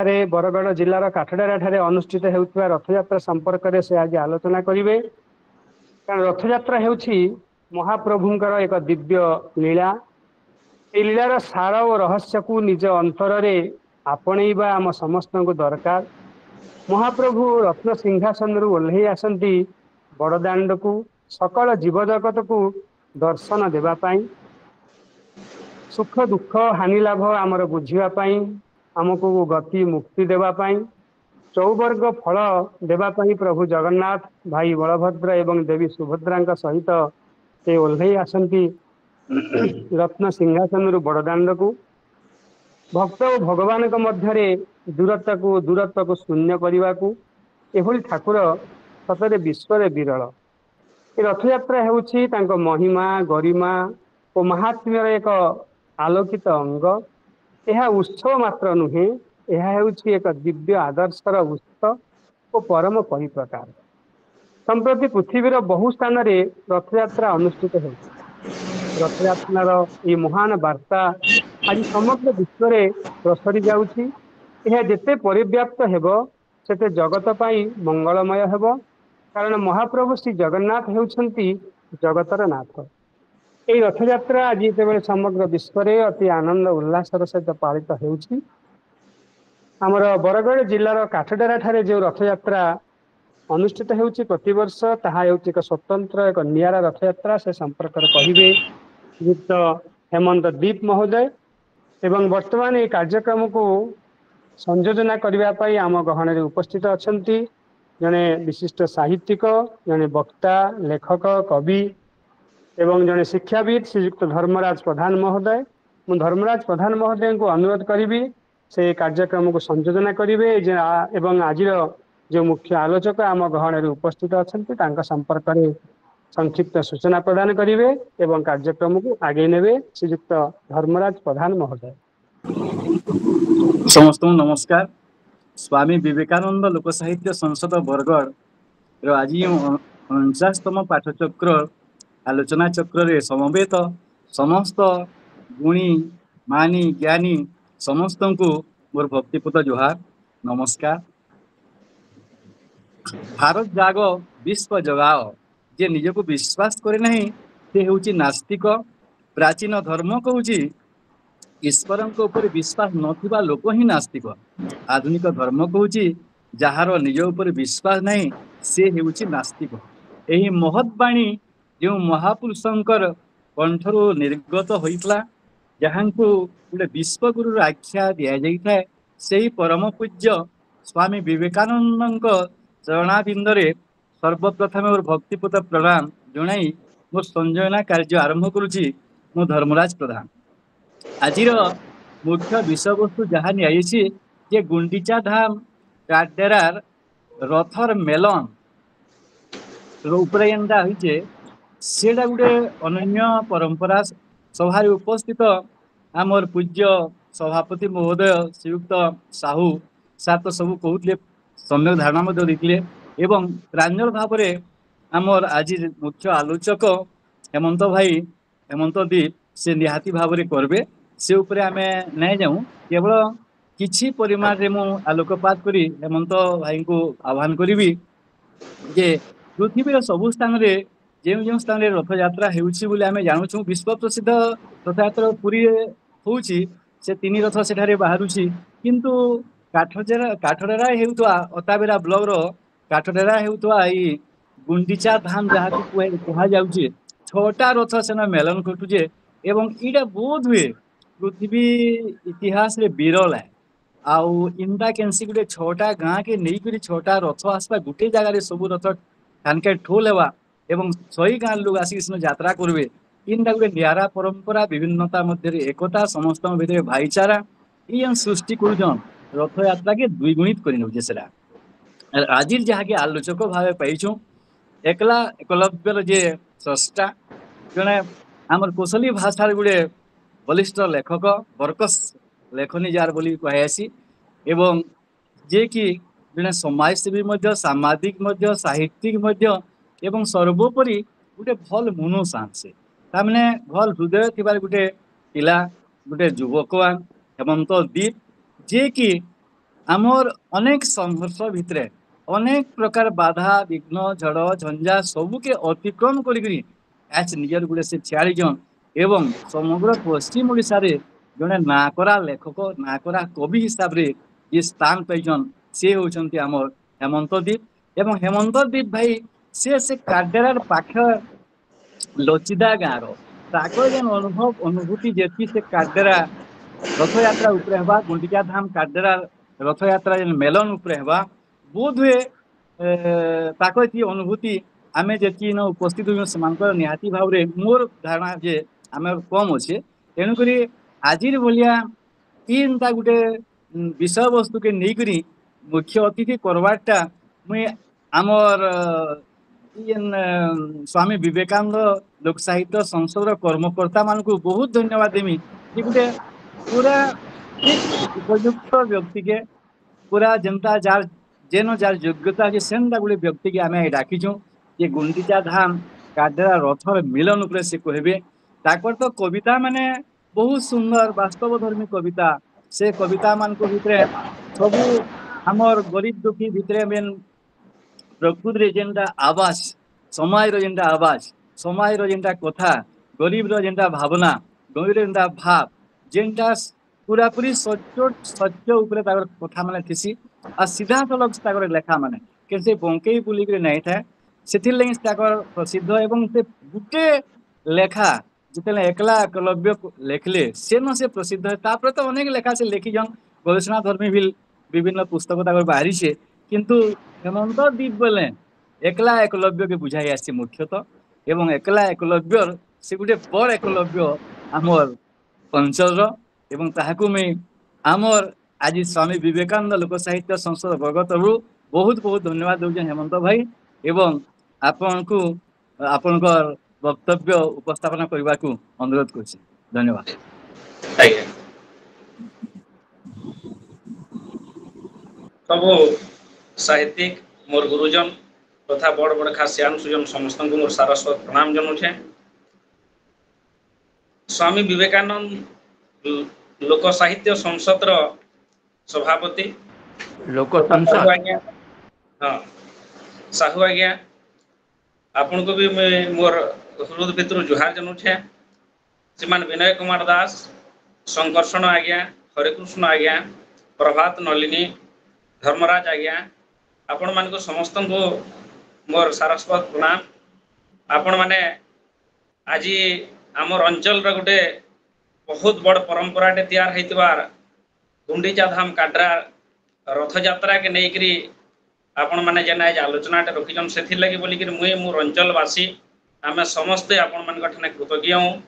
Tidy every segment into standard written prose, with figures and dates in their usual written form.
बरगढ़ जिलार काठडेरा ठारे अनुष्ठित हेउथिबा रथयात्रा संपर्क में से आज आलोचना करिवे। कारण रथयात्रा हेउछि महाप्रभुंकर एक दिव्य लीला। ए लीलार सार और रहस्य को निज अंतर रे आपणेबा आम समस्त को दरकार। महाप्रभु रत्न सिंहासन ओह्लई आसती बड़दाण्ड को सकल जीवजगत को दर्शन देवाई, सुख दुख हानि लाभ आमर बुझापी, आमको गति मुक्ति देवाई, चौवर्ग फल देवाई प्रभु जगन्नाथ भाई बलभद्र एवं देवी सुभद्रा सहित से ओह्लई आसती रत्न सिंहासन बड़दाण्ड को। भक्त और भगवान मध्य दूरत्व को शून्य करने को एभली ठाकुर सतरे विश्व विरल। ये रथयात्रा हेउछि तांको महिमा गरिमा और महात्म्यर एक आलोकित अंग। यह उत्सव मात्र नुहे, यह हेउछि एक दिव्य आदर्शर उत्सव और परम परिप्रकार। संप्रति पृथ्वीर बहु स्थान रे रथयात्रा अनुष्ठित होछि। रथयात्रार ये महान वार्ता आज समग्र विश्व में प्रसरी जाउछि। यह जेते परिव्याप्त हेबो सेते जगत पाई मंगलमय हेबो। कारण महाप्रभु श्री जगन्नाथ हेउछंती जगतर नाथ। ये रथयात्रा आज जेतेबेले समग्र विश्व में अति आनंद उल्लासर सहित पालित हेउछि। आमर बरगढ़ जिलार काठडेरा ठारे जो रथयात्रा अनुष्ठित हेउछि प्रतिवर्ष, ताहा हेउछि एक स्वतंत्र एक नियारा रथयात्रा। से संपर्क कहिबे श्रीयुक्त हेमंत दीप महोदय। एवं वर्तमान ये कार्यक्रम को संयोजना करने आम गहन उपस्थित अच्छा जड़े विशिष्ट साहित्यिक, जड़े वक्ता, लेखक, कवि एवं जड़े शिक्षाविद श्रीयुक्त धर्मराज प्रधान महोदय। मु धर्मराज प्रधान महोदय को अनुरोध करी से कार्यक्रम को संयोजना करेंगे एवं आज जो मुख्य आलोचक आम गहन उपस्थित अच्छा संपर्क में संक्षिप्त सूचना प्रदान करेंगे एवं कार्यक्रम को आगे नेबे श्रीयुक्त धर्मराज प्रधान महोदय। समस्त नमस्कार। स्वामी विवेकानंद लोक साहित्य संसद बरगढ़ आज 49तम पाठचक्र आलोचना चक्र रे समवेत समस्त गुणी मानी ज्ञानी समस्त को मोर भक्तिपूत जोहार नमस्कार। भारत जाग विश्व जगाओ, जे निज को विश्वास करे नहीं से होची नास्तिक। प्राचीन धर्म कहूची ईश्वर ऊपर विश्वास नथिबा लोक ही नास्तिक। आधुनिक धर्म कहूची जार निज ऊपर विश्वास नहीं से हेउची नास्तिक। यही महत्वाणी जो महापुरुषंकर कंठरू निर्गत होइतला, जहां को गोटे विश्वगुरु आख्या दिया जाइए, से परम पूज्य स्वामी विवेकानंद चरणाबिंदरे सर्वप्रथम और भक्तिपूत प्रणाम जनाई मोर संयोजना कार्य आरंभ करुछि। मो धर्मराज प्रधान आजिर मुख्य विषय वस्तु जहाँ नियायछि जे गुंडीचा धाम काठडेरार रथर मेलन उपरेंदा होइछे, सेटा गोटे अनन्य परंपरा। सभा उपस्थित आमर पूज्य सभापति महोदय श्रीयुक्त साहू सार तो सब कहते सम्यक धारणा देते एवं प्रांजल भाव में आमर आज मुख्य आलोचक हेमंत भाई हेमंत दीप से निहाती भाव में करबे। से उपरे आमे नहीं जाऊँ, केवल किछि परिमाण रे मु आलोकपात करी हेमंत भाई को आह्वान करी जे पृथ्वीर सबु स्थान रे जो स्थान रे रथ यात्रा हेउछि बोली आमे जानुछु। विश्व प्रसिद्ध रथ यात्रा पुरी होउछि, से 3 रथ सेठारे बाहरुछि। किंतु काठडेरा हेउतवा अताबेरा ब्लॉक रो काठडेरा हेउतवा ई गुंडीचा धाम जहाँ कहा जाउछि 6टा रथ सेना मेलन घटुजे एवं इटा बोध हुए पृथ्वी इतिहास रे विरल है। आउ इंदा केनसी गुटे 6टा गाँ के नहीं करी 6टा रथ आसवा गुटे जगह रे सब रथ कानके ठोल हेवा एवं 100 गाँ लोग आसिक यात्रा करबे। इंदा गुटे नियारा परंपरा, विभिन्नता मध्य एकता, समस्त भितर भाईचारा ये सृष्टि करुछन रथ यात्रा के द्विगुणित कर नौचे। सेटा आज जहाँ के आलोचक भाव पाइछुं एकला एकलव्यर जे स्रष्टा जड़े आमर कोशली भाषार गुटे बलिष्ठ लेखक बरकस लेखनी जार बोली कहासी एवं जे कि जड़े समाजसेवी सामाजिक साहित्यिक एवं सर्वोपरि गोटे भल मनुष्य से तामने भल हृदय थिबार गोटे पिला गोटे युवकवान हेमंत दीप जे कि आमर अनेक संघर्ष भितरे अनेक प्रकार बाधा विघ्न झड़ झंझा सबुके अतिक्रम करी आज निजर गुड़े से 46 जन एवं समग्र पश्चिम ओडिशा रे जड़े नाकरा लेखक नाकरा कवि हिसाब रे ये स्थान पाइछन से होचंती आमर हेमंत दीप एवं हेमंत दीप भाई से काडेरार पाख लचिदा गाँव ताकर जेन अनुभव अनुभूति जेती से काडेरा रथ यात्रा उपरे हवा गुंडिचा धाम काडेरा रथ यात्रा जेन मेलन उपरे हवा बोध हुए ताकर की अनुभूति आमे जेती न उपस्थित हुई सेमानकर निहाती भाव रे मोर धारणा जे आमे कम अच्छे तेणुकरी आजिर भलिया इनता गुटे विषय वस्तु के नहीं मुख्य अतिथि करवाटा मुई आमर स्वामी विवेकानंद लोक साहित्य संसद कर्मकर्ता मान को बहुत धन्यवाद देमी जे गुटे पूरा ठीक उपयुक्त व्यक्ति के पूरा जनता जार जेन जार योग्यता जे सेंता गुटे व्यक्ति के आमे डाकिछु जे गुंडीचा धाम काडेरा रथर मिलन उपरे से कहबे ताकर तो कविता माने बहुत सुंदर वास्तव धर्मी कविता से कविता मान को भितरे सबू हमर गरीब दुखी भितरे मेन प्रकृति रे जेनटा आवाज समाज रो जेनटा आवाज समाज रो जेनटा कथा गरीब रो जेनटा भावना गरीब रो जेनटा भाव जेनटा पूरा पूरी सत्य उपरे ताकर कथा माने थिसी आ सीधा सलग ताकर लेखा माने केसे बंकेई बुली के नहीं था सेथिर लगी ताकर प्रसिद्ध एवं से गुटे लेखा जितने एकला एकलव्य लेखले से न से प्रसिद्ध है तापर तो अनेक लेखा से लेखी जन गवेषणा धर्मी भी विभिन्न पुस्तक ताकर बाहरी से किंतु हेमंत दीप बोले एकला एकलव्य के बुझाई आसी मुख्यतः एवं एकला एकलव्य से गोटे बड़ एकलव्य आमर अंचल एवं ताहाकू मैं आमर आज स्वामी विवेकानंद लोक साहित्य संसद वर्ग तरु बहुत बहुत धन्यवाद दूचे हेमंत भाई एवं आपण को आपनकर वक्तव्य उपस्थापना करने को अनुरोध कर धन्यवाद। सब साहित्यिक मोर गुरुजन तथा बड़ बड़ खासियान सुजन समस्त को मोर सारस्वत प्रणाम जनाऊे। स्वामी विवेकानंद लोक साहित्य संसद सभापति लोक संसद आज्ञा हाँ साहू आज्ञा आपण को भी मैं मोर हृदय भितर जुहार जनाऊे। श्रीमान विनय कुमार दास संकर्षण आज्ञा हरिकृष्ण आज्ञा प्रभात नलिनी धर्मराज आज्ञा आपण मान को समस्त को मोर सारस्वत प्रणाम। आपण माने आज आमर अंचल गोटे बहुत बड़ परंपरा तैयार होइतबार गुंडीचा धाम काड्रा रथ यात्रा के नेकरी आपण माने जेन आज आलोचना रखिछन सेथिर लागि बोली कि मुई मोर अंचलवासी आमे समस्ते आपण मान ठने कृतज्ञ हूँ।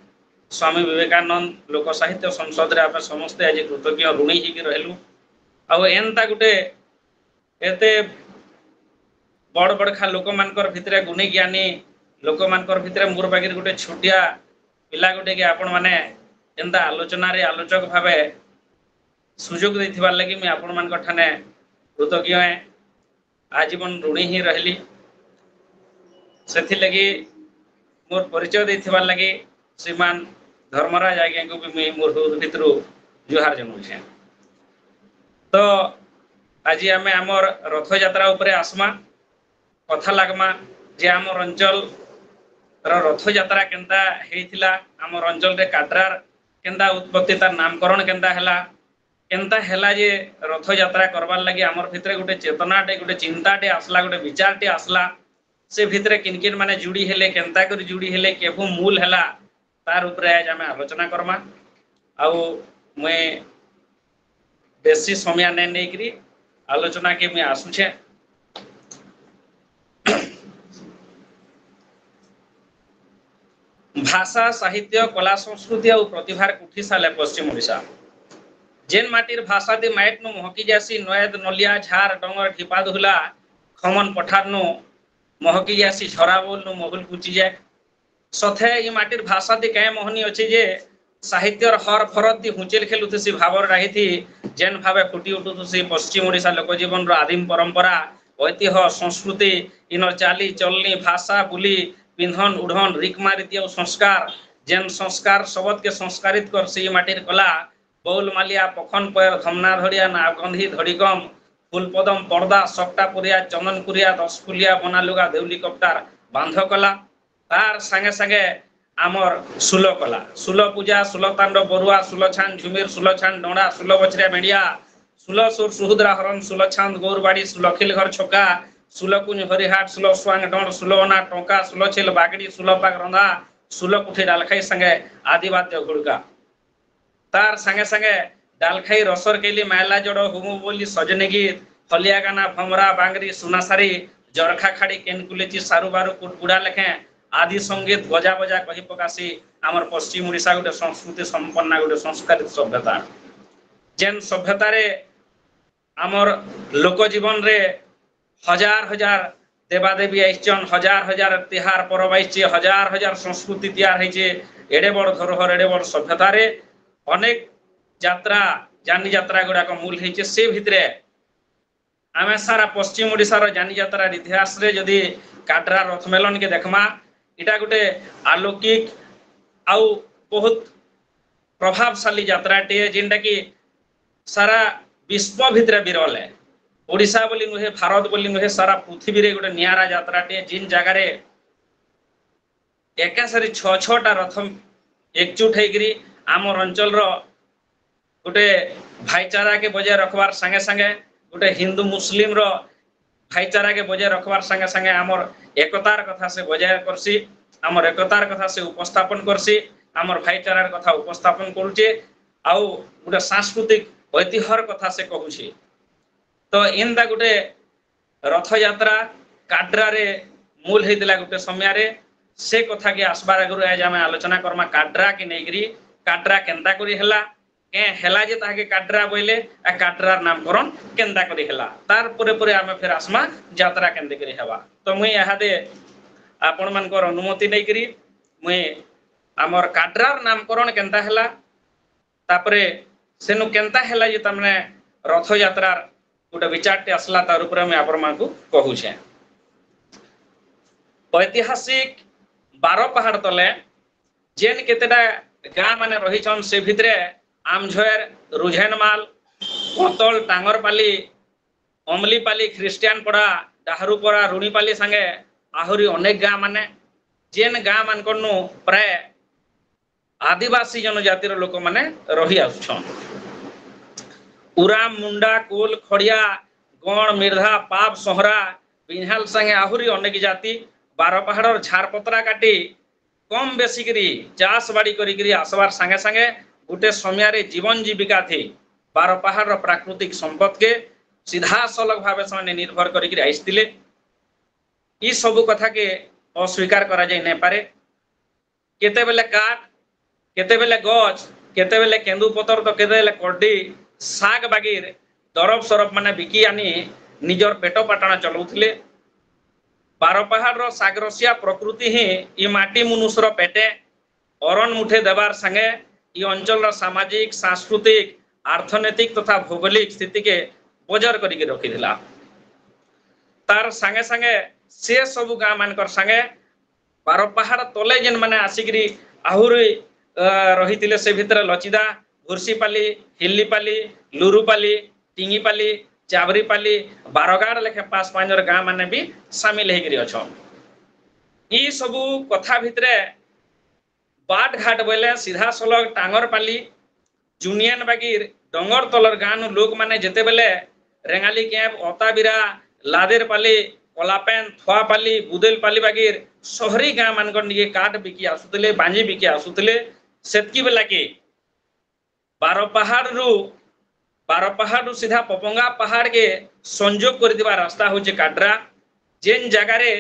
स्वामी विवेकानंद लोक साहित्य संसद रे आमे समस्ते आज कृतज्ञ ऋणी ही रहलु। आ एनता गुटे एते बड़ बड़खा लोक मानकर भितरे गुणी ज्ञानी लोक मानकर भितरे मोर बागिर गुटे छोटिया पिला गुटे के आपण माने एंता आलोचना रे आलोचक भावे सुजोग देथिबार लागि मैं आपण मान ठाने कृतज्ञ है आजीवन ऋणी ही रहली। सेथिर लगी मोर परिचय देथिबार लगी श्रीमान धर्मराज आज्ञा को भी मैं मोर हृदय भितर जुहार जनाऊे। तो आज आमे आमर रथ यात्रा उपरे आसमा कथा लागमा जे आमर अंचल रथ यात्रा केनता हेइथिला आमर अंचल रे काड्रार केनता उत्पत्ति तार नामकरण केनता हैला जे रथ यात्रा करवार लगी आमर भितरे गोटे चेतनाटे गोटे चिंताटे आसला गोटे विचारटे आसला से भितरे किन किन माने जुड़ी हेले केनता कर जुड़ी हेले केभू मूल हैला तार उपरे आज आमे आलोचना करमा। आउ मैं बेसी समय नै नेकरी आलोचना के मैं आसुछे। भाषा साहित्य कला संस्कृति और प्रतिभार कुठी साले पश्चिम ओडिशा जेन माटीर भाषा दे माइट नु महकी जासी नयद नलिया झार डंगर ढिपा दुहला खमन पठार नु महकी जासी झरा बोल नु महुल कुची जाए सथे ई माटीर भाषा दे काय मोहनी अछि जे साहित्यर हर फरत दी हुचेल खेलुथसी भावर राही थी जेन भावे फुटी उठुथसी पश्चिम ओडिशा लोक जीवन रो आदिम परंपरा ऐतिह्य संस्कृति इनर चाली चलनी भाषा बोली पिंधन उड़न रिकमा रीति और संस्कार जेन संस्कार सबद के संस्कारित कर सी माटीर कला बौल मालिया पखन पैर धमना धड़िया नागंधी धड़िकम फुलपदम पर्दा सपटा पुरिया चंदन कुरिया दसफुलिया बना लुगा देउली कप्टार बांध कला तार संगे संगे आमर सुल कला सुल पूजा सुल तांड बरुआ सुल छान झुमिर सुल छान डोड़ा सुल बछरिया मेडिया सुल सुर सुहुद्रा हरण सुल छांद गौरबाड़ी सुल खिल घर छोका सुल कुंज हरिहाट सुल स्वांग डोड़ सुल ओना टोका सुल छिल बागड़ी सुल पाग रंधा सुल कुठी डालखाई संगे आदिवाद्य घुड़का तार संगे संगे डालखाई रसर केली मायला जड़ हुमु बोली सजने गीत हलिया गाना भमरा बांगरी सुनासारी जरखा खाड़ी केनकुलेची सारू बारू कुटकुड़ा लेखे आदि संगीत गजा बजा कही पकासी आमर पश्चिम ओडिशा गोटे संस्कृति संपन्न गोटे संस्कारित सभ्यता जेन सभ्यता रे आमर लोक जीवन रे हजार हजार देवादेवी आइचन हजार हजार तिहार परब आइचे हजार हजार संस्कृति तैयार होइचे एडे बड़ धरोहर एडे बड़ सभ्यता रे अनेक यात्रा जानी यात्रा गुड़ाक मूल होइचे से भितरे आमे सारा पश्चिम ओडिशार जानी यात्रा इतिहास रे जदि काड्रा रथ मेलन के देखमा इटा गोटे अलौकिक आउ बहुत प्रभावशाली यात्राटे जेनटा कि सारा विश्व भितरे विरल है ओडिशा बोली नुहे भारत बोली नुहे सारा पृथ्वी रे गोटे नियारा यात्राटे जिन जगह रे एकासरी छटा रथ एकजुट होइकरी आमर अंचल रो गोटे भाईचारा के बजाय रखबार संगे संगे गोटे हिंदू मुस्लिम रो भाईचारा के बजाय रखबार संगे संगे आमर एकतार कथा से बजाय करसी आमर एकतार कथा से उपस्थापन करसी आमर भाईचारार कथा उपस्थापन करूचे आउ गोटे सांस्कृतिक ऐतिह्यर कथा से कहूची तो इनदा गोटे रथ यात्रा काड्रा रे मूल होइतिला गोटे समय रे से कथा के आसबार आगु आज आम आलोचना करमा काड्रा के नैकरी काड्रा केनता करी हला के हला जे ताके काड्रा बोले आ काड्रार नामकरण केनता करी हला तार परे परे आमे फिर आसमा यात्रा केनते करी हवा तो मुई यहादे आपण मानकर अनुमति नै करी मुई आमर काड्रार नामकरण केनता हला तापरे सेनु केनता हला जे तमने रथ यात्रार गोटे विचारटे आसला तार ऊपर मैं आपण मानकु कहू छे ऐतिहासिक 12 पहाड़ तले जेन केतेटा गाँ माने रही छन से भितरे आमझर रुझेनमाल कोतल टांगरपाली अमलीपाली ख्रिस्टियान पड़ा डाहरूपड़ा रुणीपाली संगे आहुरी अनेक गाँ माने जेन गाँ मानकनु प्राय आदिवासी जनजातिर लोक माने रही आसुछन उराम मुंडा कोल खड़िया गण मिर्धा पाप सोहरा बिंहाल संगे आहुरी अनेक जाति 12 पहाड़ झारपत्रा काटी कम बेसी करी चाष बाड़ी करी आसबार संगे संगे गोटे समय रे जीवन जीविका थी 12 पहाड़ प्राकृतिक संपद के सीधा सलग भाव से निर्भर करी आईथिले ई सब कथा के अस्वीकार करा जाय नै पारे केते बेले काट केते बेले गछ केते बेले केंदु पतर तो केते बेले कड्डी साग बागीर दरब सरब माने बिकी आनी निजर पेट पाटना चलाउथिले 12 पहाड़ सागरसिया प्रकृति ही ई माटी मनुष्यर पेटे अरण मुठे देवार संगे ई अंचल सामाजिक सांस्कृतिक अर्थनैतिक तथा भौगोलिक स्थिति के बजर करके रखिथिला तार संगे संगे से सब गाँ मानकर संगे 12 पहाड़ तले जेन माने आसिकरी आहुरी रही से भितर लचिदा घुर्सीपाली हिल्लीपाली लुरुपाली टिंगीपाली चाबरीपाली 12 गाड़ लेखे 5 गाँ माने भी सामिल होकर अच्छन ई सबू कथा भितरे बाट घाट बोले सीधा सलग टांगरपाली जूनियन बागीर डंगर तलर गाँ लोक माने जेते बेले रेंगाली कैंप अताबिरा लादेरपाली कलापेन थुआपाली बुदेलपाली बागीर शहरी गाँ मानकर निके काट बिकी आसुतले बांजी बिकी आसुतले सेतकी बेला के 12 पहाड़ सीधा पपंगा पहाड़ के संजोग कर दिबा रास्ता होचे काड्रा जेन जगह रे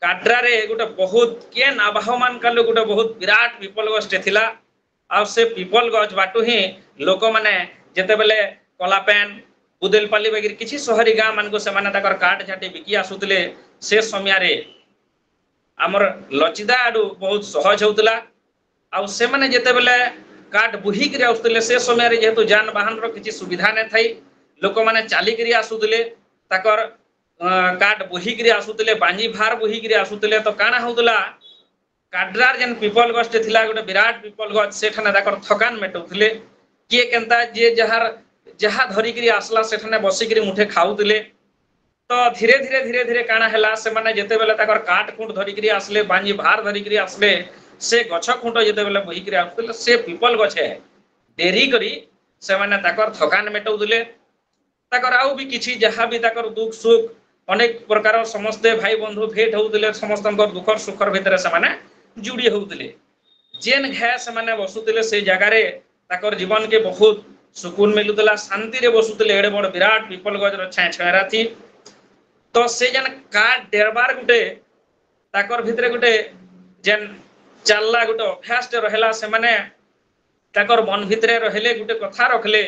काड्रा रे गोटे बहुत केन आवाहमान कालो गोटे बहुत विराट पीपल गछटे थिला आ से पीपल गछ बाटू ही लोक माने जेते बेले कलापेन बुदेलपाली बागीर किछि शहरी गाँ मान को से माने ताकर काट झाटी बिकी आसुतले से समय रे आमर लचिदा आडू बहुत सहज होतला आ से माने जेते बेले काट बुही करी आसुतले से समय रे जेतु जानवाहन रो किछि सुविधा नै थाई लोक माने चाली करी आसुतले ताकर काट बुही करी आसुतले बांजी भार बुही करी आसुतले तो काना होतला काड्रार जेन पीपल गछटे थिला गोटे विराट पीपल गछ सेठाने ताकर थकान मेटौतले किए केंता जे जहार जहा धरिकरी आसला सेठने बसिकरी मुठे खाउतिले तो धीरे धीरे धीरे धीरे काना हैला से माने जेते बेले ताकर काट खुंट धरिकरी आसले बांजी भार धरिकरी आसले से गछ खुंट जेते बेले बहिकरी आसले से पीपल गछे डेरी करी से माने ताकर थकान मेटौ दिले ताकर आउ भी किछि जहा भी ताकर दुख सुख अनेक प्रकार समस्ते भाई बंधु भेट होउतिले समस्तंकर दुख सुखर भितरे से माने जुड़ी होउतिले जेन घे से माने बसुतिले से जगह रे ताकर जीवन के बहुत सुकून मिलुतला शांति रे बसुतिले एडे बड़ विराट पीपल गजर छाए छायरा थी तो से जन काट डेरबार गुटे ताकर भितरे गुटे जेन चालला गुटे अभ्यास टे रहला से माने ताकर मन भितरे रहले गुटे कथा रखले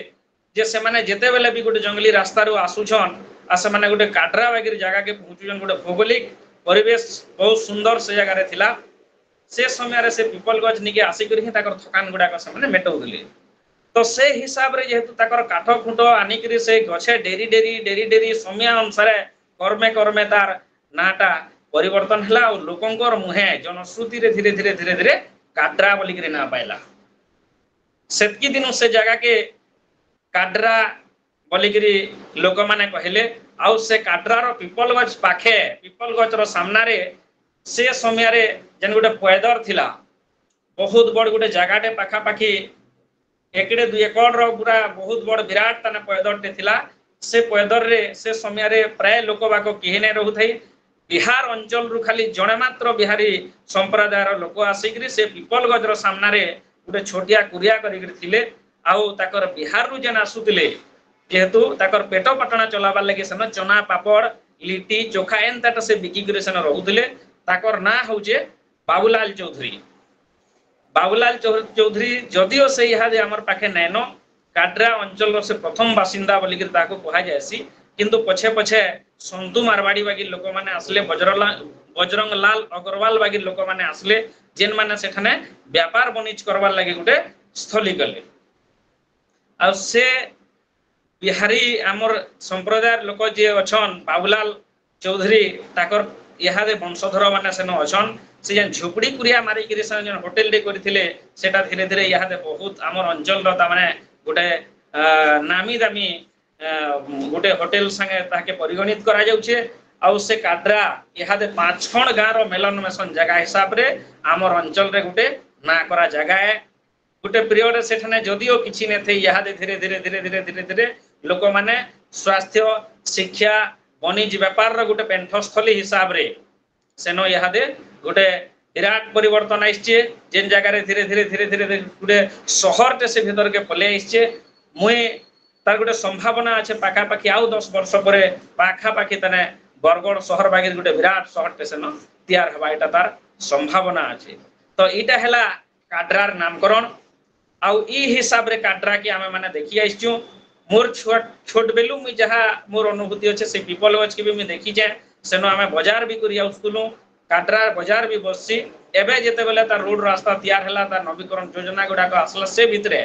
जे से माने जेते बेले भी गुटे जंगली रास्ता रो आसुछन आ से माने गुटे काटरा वगैरह जगह के पहुंचुछन गुटे भौगोलिक परिवेश बहुत सुंदर से जगह रे थिला से समय रे से पीपल गज निके आसी करी ताकर थकान गुडा से माने मेटौ दिले तो से हिसाब रे जेहेतु ताकर काठ खुंट आनी करी से गछे डेरी डेरी डेरी डेरी समय अनुसार कर्मे कर्मे तार नाटा परिवर्तन हला और लोकंकर मुहे जनश्रुति रे धीरे धीरे धीरे धीरे काड्रा बोली करी ना पाइला सेतकी दिनु से जगह के काड्रा बोली करी लोक माने कहले आउ से काड्रा रो पीपल गछ पाखे पीपल गछ रो सामना रे से समय रे जन गुटे पैदर थिला बहुत बड़ गुटे जगाटे पाखा पाखी एकड़े 2 एकड़ रो पूरा बहुत बड़ विराट तने पैदर टे थिला से पैदर रे से समय रे प्राय लोक बाको किहिने रहउथै बिहार अंचल रु खाली जणे मात्र बिहारी संप्रदाय रो लोक आसिकरी से पीपल गजर सामना रे गुटे छोटिया कुरिया करिकरी थिले आउ ताकर बिहार रु जेन आसुतिले जेहेतु ताकर पेट पटना चलाबार लागि सेन चना पापड़ लिट्टी चोखा एंताट से बिकी करे सेन रहउतिले ताकर ना होजे बाबूलाल चौधरी बाबूलाल चौधरी जदिओ से इहादे हमर पाखे नैनो काड्रा अंचल से प्रथम बासिंदा बोलिक ताको कहा जायसी किंतु पछे पछे संतु मारवाड़ी बागी लोक माने आसले बजरंग लाल अग्रवाल बागी लोक माने आसले जेन माने सेठाने व्यापार वाणिज्य करबार लागि गुटे स्थली गले आ से बिहारी हमर संप्रदाय लोक जे अछन बाबूलाल चौधरी ताकर इहादे वंशधर माने सेन अछन से जन झोपड़ी कुरिया मारी करी से जन होटल डे करथिले सेटा धीरे धीरे इहादे बहुत हमर अंचल रो ता माने गोटे नामी दामी गोटे होटल संगे ताके परिगणित करा जाउछे आउ से काड्रा इहादे 5 गाँव रो मेलन मेसन जगह हिसाब रे हमर अंचल रे गोटे ना करा जगह है गोटे पीरियड रे सेठने जदिओ किछि ने थे इहादे धीरे धीरे धीरे धीरे धीरे धीरे लोक माने स्वास्थ्य शिक्षा वाणिज्य व्यापार रो गोटे पेंठस्थली हिसाब रे सेनो इहादे गोटे विराट परिवर्तन आइछे जेन जगह रे धीरे धीरे धीरे धीरे गोटे शहर टे से भीतर के पले आइछे मुई तार गोटे संभावना अच्छे पाखा पाखी आउ 10 वर्ष परे पाखा पाखी तने बरगड़ शहर बागिर गोटे विराट शहर टे सेन तैयार हवा एटा तार संभावना अच्छे तो इटा हैला काड्रार नामकरण आउ ई हिसाब रे काड्रा के आमे माने देखि आइछु मोर छोट बेलु मुई जहा मोर अनुभूति अच्छे से पीपल गछ के भी मैं देखि जे सेनो आमे बाजार भी करिया उस्कुलु काड्रा बाजार भी बससी एबे जेते बेले तार रोड रास्ता तैयार हैला तार नवीकरण योजना गुडा को आसला से भितरे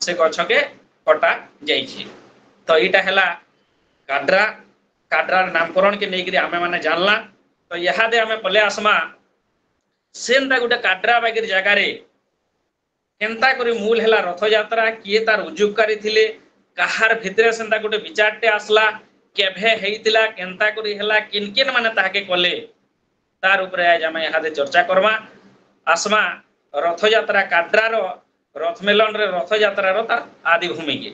से गछ के कटा जाइछि तो इटा हैला काड्रा काड्रार नामकरण के नेगिरी आमे माने जानला तो यहा दे आमे पले आसमा सेंदा गुटे काड्रा बागिर जगह रे केनता करी मूल हैला रथ यात्रा किए तार उजुकारी थिले कहार भितरे सेंदा गुटे विचारटे आसला केभे हेइतिला केनता करी हैला किन किन माने ताके कले तार ऊपर आज आमे यहा दे चर्चा करबा आसमा रथ यात्रा काड्रा रो रथ मेलन रे रथ यात्रा रो तार आदि भूमि के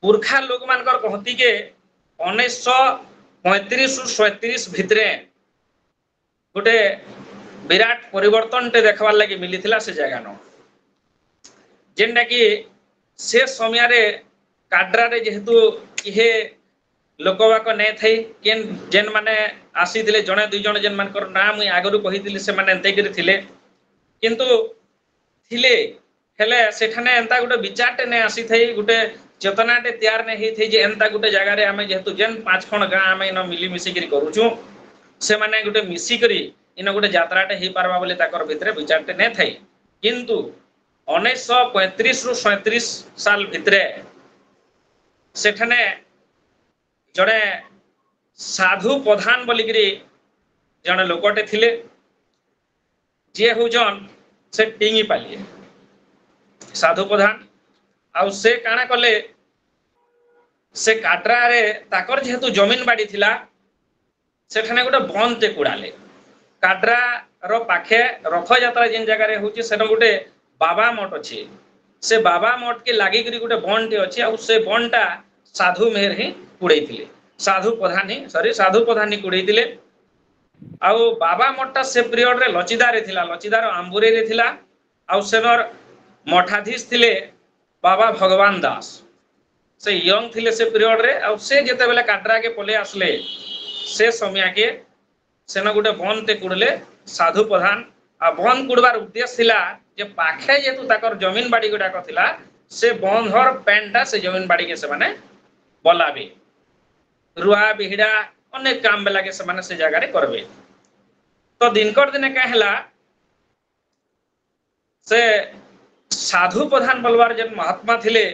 पुरखा लोक मानकर कहती के 1935-37 भितरे गोटे विराट परिवर्तन टे देखवार लगी मिली थिला से जगह न जेनटा कि से समय रे काड्रा रे जेहेतु किहे लोकवाक नै थई केन जेन माने आसी थिले जणे दुई जण जेन मानकर नाम आगरु कहिथिले से माने एंते करी थिले किंतु थिले हेले सेठाने एंता गोटे विचारटे नै आसी थई गोटे चेतनाटे तैयार नै हेई थई जे एंता गोटे जगह रे आमे जेहेतु जेन 5 खण गां आमे न मिली मिसी करी करूछु से माने गोटे मिसी करी इन गोटे यात्राटे हेई पारबा बोले ताकर भितरे विचारटे नै थई किंतु 1935 रु 37 साल भितरे सेठाने जड़े साधु प्रधान बोलिकी जड़े लोकटे थिले जे हुजन से टिंगी पालिए साधु प्रधान आउ से काना कले से काटरा रे ताकर जेहेतु जमीन बाड़ी थिला सेठाने गोटे बंद टे कुड़ाले काटरा रो पाखे रथ यात्रा जिन जगह रे होची सेटा गोटे बाबा मठ अछि से बाबा मठ के लागी करी गोटे बंद टे अछि आउ से बंदटा साधु मेहर ही कुड़ैथिले साधु प्रधान ही कुड़ैथिले आउ बाबा मठटा से पीरियड रे लचिदारे थिला लचिदार आंबुरे रे थिला आउ सेनर मठाधीश थिले बाबा भगवान दास से यंग थिले से पीरियड रे आउ से जेते बेले काटरा के पले आसले से समय के सेन गोटे बंद ते कुड़ले साधु प्रधान आ बंद कुड़बार उद्देश्य थिला जे पाखे जेतु ताकर जमीन बाड़ी गुडाक थिला से बंधर पेंटा से जमीन बाड़ी के से माने बलाबे रुआ बिहिड़ा अनेक काम बेला के से माने से जगह रे करबे तो दिनकर दिने का हला से साधु प्रधान बलवार जन महात्मा थिले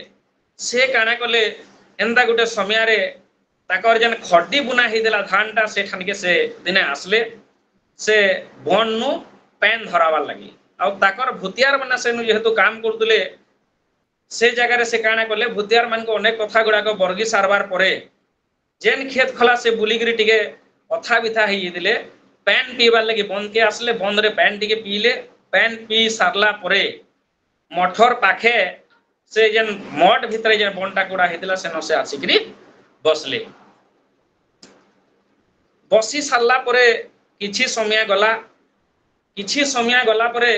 से काना कले एंदा गोटे समय रे ताकर जन खड्डी बुना ही देला धानटा से ठान के से दिने आसले से बन नु पेन धरावार लगी आ ताकर भूतियार माने से नु जेहेतु काम करतुले से जगह रे से काना कले भूतियार मान को अनेक कथा गुडा को बर्गी सारबार परे जेन खेत खला से बुलीगिरी टिके अथा बिथा ही दिले पेन पीबार लगी बंद के आसले बंद रे पेन टिके पीले पेन पी सारला परे मठर पाखे से जेन मठ भितरे जेन बंटा कुड़ा हेतिला से न से आसिकरी बसले बसी सारला परे किछि समय गला परे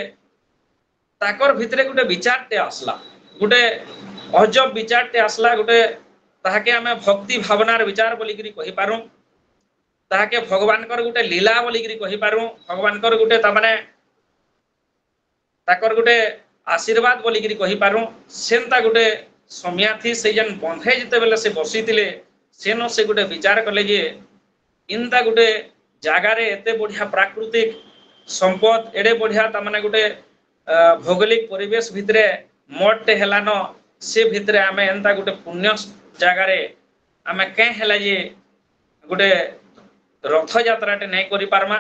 ताकर भितरे गोटे विचारटे आसला गोटे अजब विचारटे आसला गोटे ताहाके आमे भक्ति भावनार विचार बोली करी कहि पारू ताहाके भगवान कर गोटे लीला बोली करी कहि पारू भगवान कर गोटे ता माने ताकर गोटे आशीर्वाद बोली करी कहि पारू सेंता गोटे समय थी से जन बंधे जते बेले से बसीतिले सेनो से गोटे विचार कले जे इनता गोटे जागा रे एते बढ़िया प्राकृतिक संपद एडे बढ़िया ता माने गोटे भौगोलिक परिवेश भितरे मठटे हेलानो से भितरे आमे एंता गोटे पुण्य जागा रे आमे के हेला जे गोटे रथ यात्राटे नै करि पारमा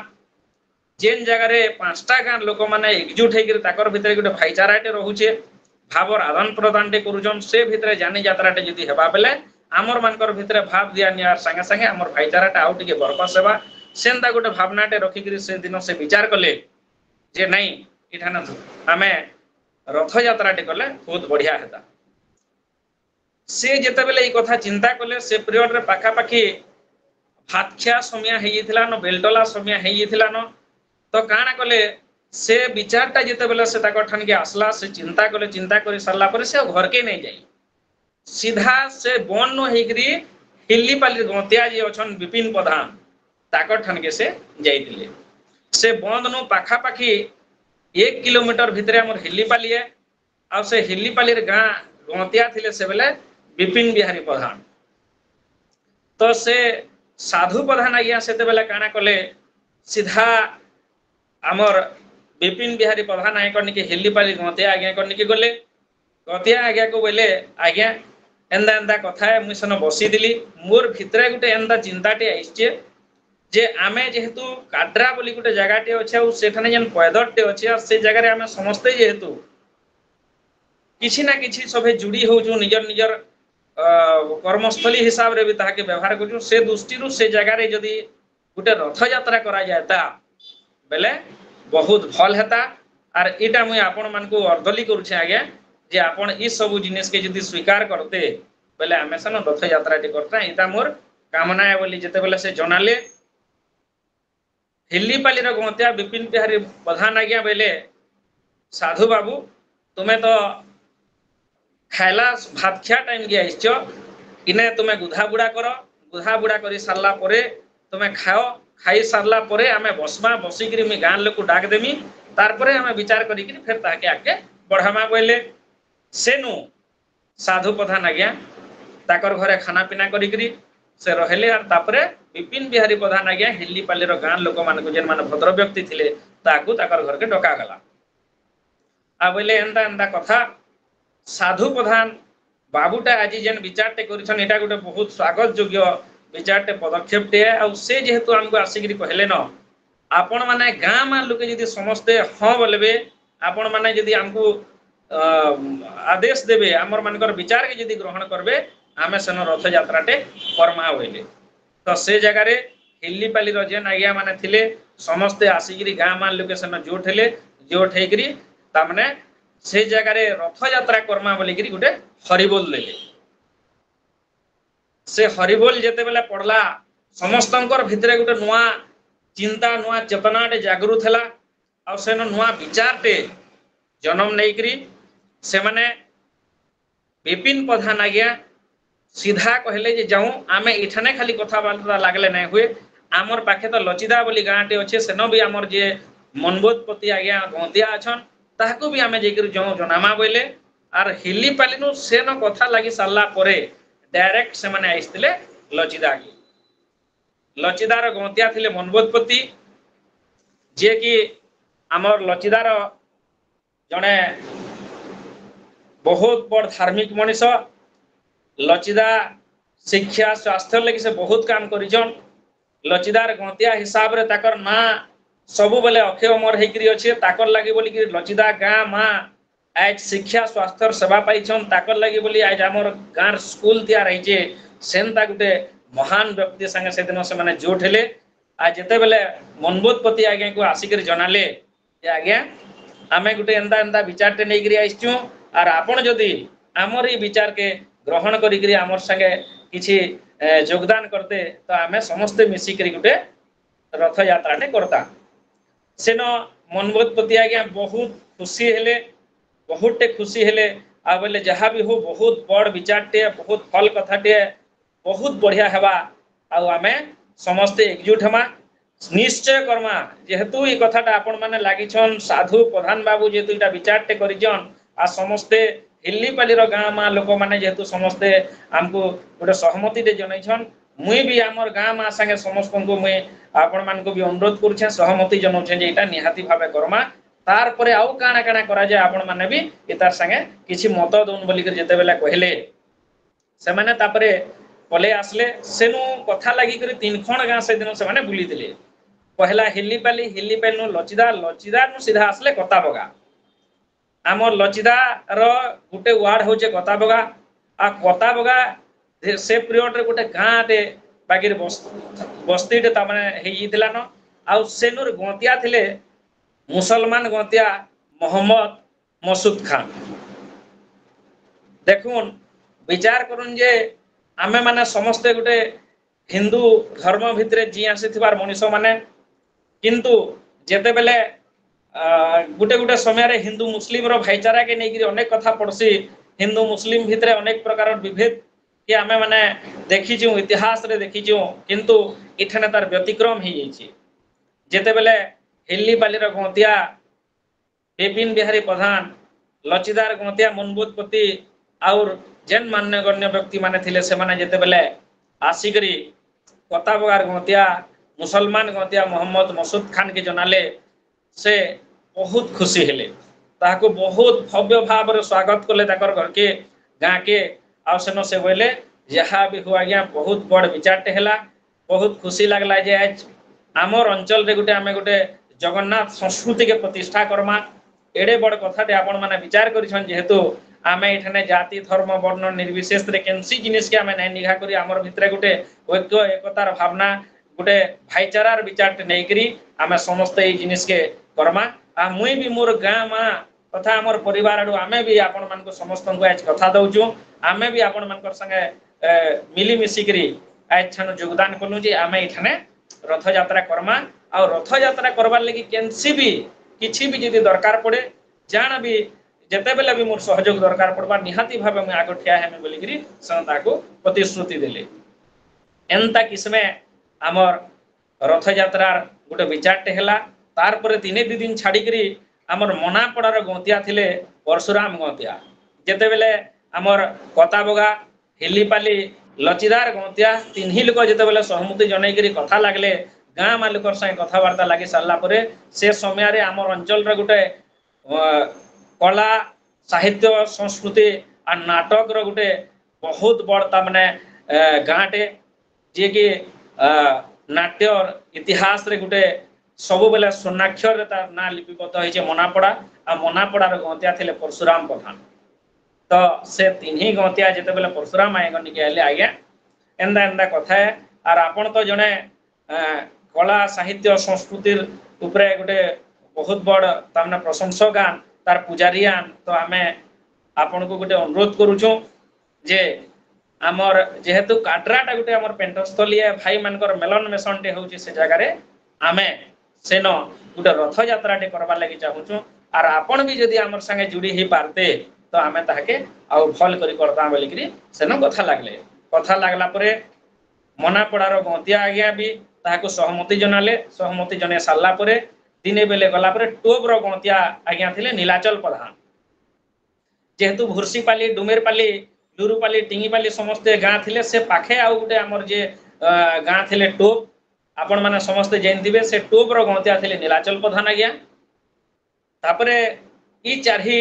जेन जगह रे पांचटा गां लोक माने एकजुट हेकर ताकर भितरे गोटे भाईचाराटे रहुचे भावर आदान प्रदानटे करूजन से भितरे जानी यात्राटे जदि हेबा बेले आमर मानकर भितरे भाव दिया नियार संगे संगे आमर भाईचाराटा आउ टिके बरकस हेबा सेंता गोटे भावनाटे रखिकरी से दिन से विचार कले जे नहीं इठान आमे रथ यात्राटे कले बहुत बढ़िया हेता से जेते बेले ई कथा चिंता कले से पीरियड रे पाखा पाखी भातखिया समय हेइथिला न बेलटला समय हेइथिला न तो काना कले से विचारटा जेते बेले से ताकर ठान के आसला से चिंता कले चिंता करि सरला पर से घर के नहीं जाई सीधा से बन नो हेगरी हिल्ली पाली गंतिया जे अछन विपिन प्रधान ताकर ठान के से जाइतिले से बंद नो पाखा पाखी 1 किलोमीटर भितरे हमर हिल्ली पाली है आ से हिल्ली पाली रे गां गंतिया थिले से बेले विपिन बिहारी प्रधान तो से साधु प्रधान आज्ञा सेते बेले काना कले सीधा आमर विपिन बिहारी प्रधान आज्ञा करनी के हिल्ली पाली गंतिया आज्ञा करनी के गले गंतिया आज्ञा को बोले आज्ञा एंदा एंदा कथा है मुई सनो बसी दिली मोर भितरे गुटे एंदा चिंताटे आइछे जे आमे जेहेतु काड्रा बोली गुटे जगाटे अछि आ सेठाने जन पैदरटे अछि आ से जगह रे आमे समस्त जेहेतु किछि ना किछि सभे जुड़ी होजु निजर निजर कर्मस्थली हिसाब रे भी ताके व्यवहार करजु से दृष्टि रु से जगह रे जदी गुटे रथ यात्रा करा जायता बेले बहुत भल हेता आर इटा मुई आपण मान को अर्दली करूछे आगे जे आपण ई सब जिनिस के जदी स्वीकार करते बेले आमे सन रथ यात्रा टी करता इता मोर कामना है बोली जते बेले से जनाले हिल्ली पाली रो गंतिया विपिन बिहारी प्रधान आज्ञा बेले साधु बाबू तुम्हें तो खाइला भात खिया टाइम गया आइछ इने तुम्हें गुधा बुड़ा करी सारला परे तुम्हें खाओ खाई सारला परे आमे बसमा बसी करी मी गां लोक डाक देमी तार परे आमे विचार करी करी फिर ताके आके बढ़ामा बोले सेनु साधु प्रधान आज्ञा ताकर घरे खाना पीना करी करी से रहले आर तापरे विपिन बिहारी प्रधान आज्ञा हिल्ली पाली रो गां लोक मान को जेन मान भद्र व्यक्ति थिले ताकू ताकर घर के डका गला आ बोले एंदा एंदा कथा साधु प्रधान बाबूटा आज जेन विचारटे करिछन एटा गोटे बहुत स्वागत योग्य विचारटे पदक्षेपटे आ से जेहेतु हमको आसिकरी कहले न आपण माने गां मान लोके जदी समस्ते हां बोलबे आपण माने जदी हमको आदेश देवे आमर मानकर विचार के यदि ग्रहण करबे आमे सेन रथ यात्राटे कर्मा होइले तो से जगह रे हिल्लीपाली जेन आज्ञा माने थिले समस्ते आसिकरी गाँ मान लोके सेन जोट हेले जोट हेकरी तामने से जगह रे रथ यात्रा कर्मा बोलिकरी गुटे हरिबोल देले से हरिबोल जेते बेले पड़ला समस्तंकर भितरे गुटे नुआ चिंता नुआ चेतनाटे जागृत हैला आ सेन नुआ विचारटे जन्म नेकरी से माने विपिन प्रधान आज्ञा सीधा कहले जे जाऊँ आमे इठाने खाली कथबार्ता लागले नहीं हुए आमर पाखे तो लचिदा बोली गाँटे अच्छे सेन भी आमर जे मनबोधपति आज्ञा गंतिया अच्छन ताहाको भी आमे जेकर जाऊँ जनामा बोले आर हिल्लीपाली नु सेन कथा लगी सारला परे डायरेक्ट से माने आइसतिले लचिदा की लचिदार गंतिया थिले मनबोधपति जे कि आमर लचिदार जने बहुत बड़ धार्मिक मनीष लचिदा शिक्षा स्वास्थ्य लगी से बहुत काम करिजन लचिदार गंतिया हिसाब रे ताकर ना सबु बेले अक्षय अमर हेकरी अच्छे ताकर लगी बोली कि लचिदा गाँ माँ आज शिक्षा स्वास्थ्य सेवा पाइछन ताकर लगी बोली आज आमर गाँव स्कूल तैयार होइछे सेनता गुटे महान व्यक्ति संगे से दिन से माने जोट हेले आज जेते बेले मनबोधपति आज्ञा को आसिकर जनाले आज्ञा आमे गुटे एंदा एंदा विचारटे नै करी आइछु आर आपण जदि आमर ई विचार के ग्रहण करी आमर संगे किछि योगदान करते तो आमे समस्ते मिसी करी गुटे रथ यात्राटे करता सेन मनबोधपति आज्ञा बहुत खुशी हेले बहुतटे खुशी हेले आ बोले जहाँ भी हो बहुत बड़ विचारटे बहुत फल कथाटे बहुत बढ़िया हेबा आ आमे समस्ते एकजुट हेमा निश्चय कर्मा जेहेतु ई कथाटा आपण माने लागिछन साधु प्रधान बाबू जेहेतु इटा विचारटे करिजन आ समस्ते हिल्लीपाली गाँ माँ लोक मैंने जेहेतु समस्ते आमको गोटे सहमति जनईछन मुई भी आमर गाँ माँ संगे समस्त को मुई आपण मान भी अनुरोध करुछे सहमति जनाऊे जे इटा निहाती भावे करमा तार परे आउ काଣା काଣା करा जाए आपण माने भी इतार संगे किछि मत दउन बोली कर जेते बेला कहले से माने तापरे पले आसले सेनु कथा लागि कर तीन खण गाँ से दिन से माने बुली दिले पहला हिल्लीपाली हिल्लीपाली नु लचिदा लचिदा नु सीधा आसले कताबगा आमर लचिदा रो गुटे वार्ड होचे कताबगा आ कताबगा से पीरियड रे गुटे गाँटे बाकी बस्तीटे तामाने हेइथिला न आ सेनुर गंतिया थिले मुसलमान गंतिया मोहम्मद मसूद खान देखुन विचार करुन जे आमे माने समस्ते गुटे हिंदू धर्म भितरे जी आसीथिबार मनीष माने किंतु जेते बेले गुटे गुटे समय रे हिंदू मुस्लिम रो भाईचारा के नेकरी अनेक कथा पड़सी हिंदू मुस्लिम भितरे अनेक प्रकार विभेद के आमे माने देखी छु इतिहास रे देखी छु किंतु इठने तार व्यतिक्रम ही जाइछि जेते बेले हिल्लीपाली रो गंतिया विपिन बिहारी प्रधान लचिदार गंतिया मनबोधपति और जेन मान्यगण्य व्यक्ति माने थिले से माने जेते बेले आसिकरी कताबगार गंतिया मुसलमान गंतिया मोहम्मद मसूद खान के जनाले से बहुत खुशी हेले ताको बहुत भव्य भाव रे स्वागत कले ताकर घर के गाँ के आसन से बोले जहाँ भी हुआ गया बहुत बड़ विचारटे हैला बहुत खुशी लगला जे आज आमर अंचल रे गुटे आमे गुटे जगन्नाथ संस्कृति के प्रतिष्ठा करमा एडे बड़ कथाटे आपण माने विचार करिछन जेहेतु आमे इठने जाति धर्म वर्ण निर्विशेष रे केनसी जिनिस के आमे नै निघा करी आमर भितरे गुटे ऐक्य एकतार भावना गुटे भाईचारार विचारटे नै करी आमे समस्त ए जिनिस के करमा आ मुई भी मोर गाँ माँ तथा आमर परिवार आडू आमे भी आपण मान को समस्त को आज कथा दउछु आमे भी आपण मान संगे मिली मिसी करी आज छन योगदान कलु जे आमे इठने रथ यात्रा करमा और रथ यात्रा करबार लगी केनसी भी किछि भी यदि दरकार पड़े जाना भी जेते बेले भी मोर सहयोग दरकार पड़बा निहाती भाबे मैं आगो ठिया हेमे बोली करी संता को प्रतिश्रुति देले एंता किसमे आमर रथ यात्रार गोटे विचारटे हैला तार परे दिने दि दिन छाड़ी करी आमर मनापड़ार गंतिया थिले परशुराम गंतिया जेते बेले आमर कताबगा हिल्लीपाली लचिदार गंतिया तीन लोक जेते बेले सहमति जनै करी कथा लागले गाँ मालिक संगे कथबार्ता लगी सारा पर से समय रे आमर अंचल रे गोटे कला साहित्य संस्कृति आ नाटक रो गोटे बहुत बड़ता माने गाँटे जे कि नाट्य इतिहास रे गोटे सब बेले स्वर्णाक्षर रे तार ना लिपिबद्ध होइछे मनापड़ा आ मनापड़ार गंतिया थिले परशुराम प्रधान तो से तीन गंतिया जिते बेले परशुराम आए निके आइले आज्ञा एंदा एंदा कथा है आर आपण तो जने कला साहित्य संस्कृतिर उपरे गोटे बहुत बड़ तामने प्रशंसकान तार पुजारियान तो आमे आपण को गोटे अनुरोध करूछु जे आमर जेहेतु काड्राटा गोटे आमर पेंटस्थली भाई मानकर मेलन मेसनटे होची से जगह रे आमे सेनो गोटे रथ यात्राटे करबार लागि चाहूछु आर आपण भी जदि आमर संगे जुड़ी ही पारते तो आमे ताके आउ फल करी करता बोलिकरी सेनो कथा लागला परे मनापड़ार गंतिया आज्ञा भी ताहाको सहमति जनाले सहमति जने सारला परे दिने बेले गला परे टोबर गंतिया आज्ञा थिले नीलाचल प्रधान जेहेतु भुर्सीपाली डुमेरपाली लुरुपाली टिंगीपाली समस्ते गाँ थिले से पाखे आउ गोटे आमर जे गाँ थिले टोप आपण माने समस्ते जानथिबे से टोबर गंतिया थिले नीलाचल प्रधान आज्ञा तापरे ई चारही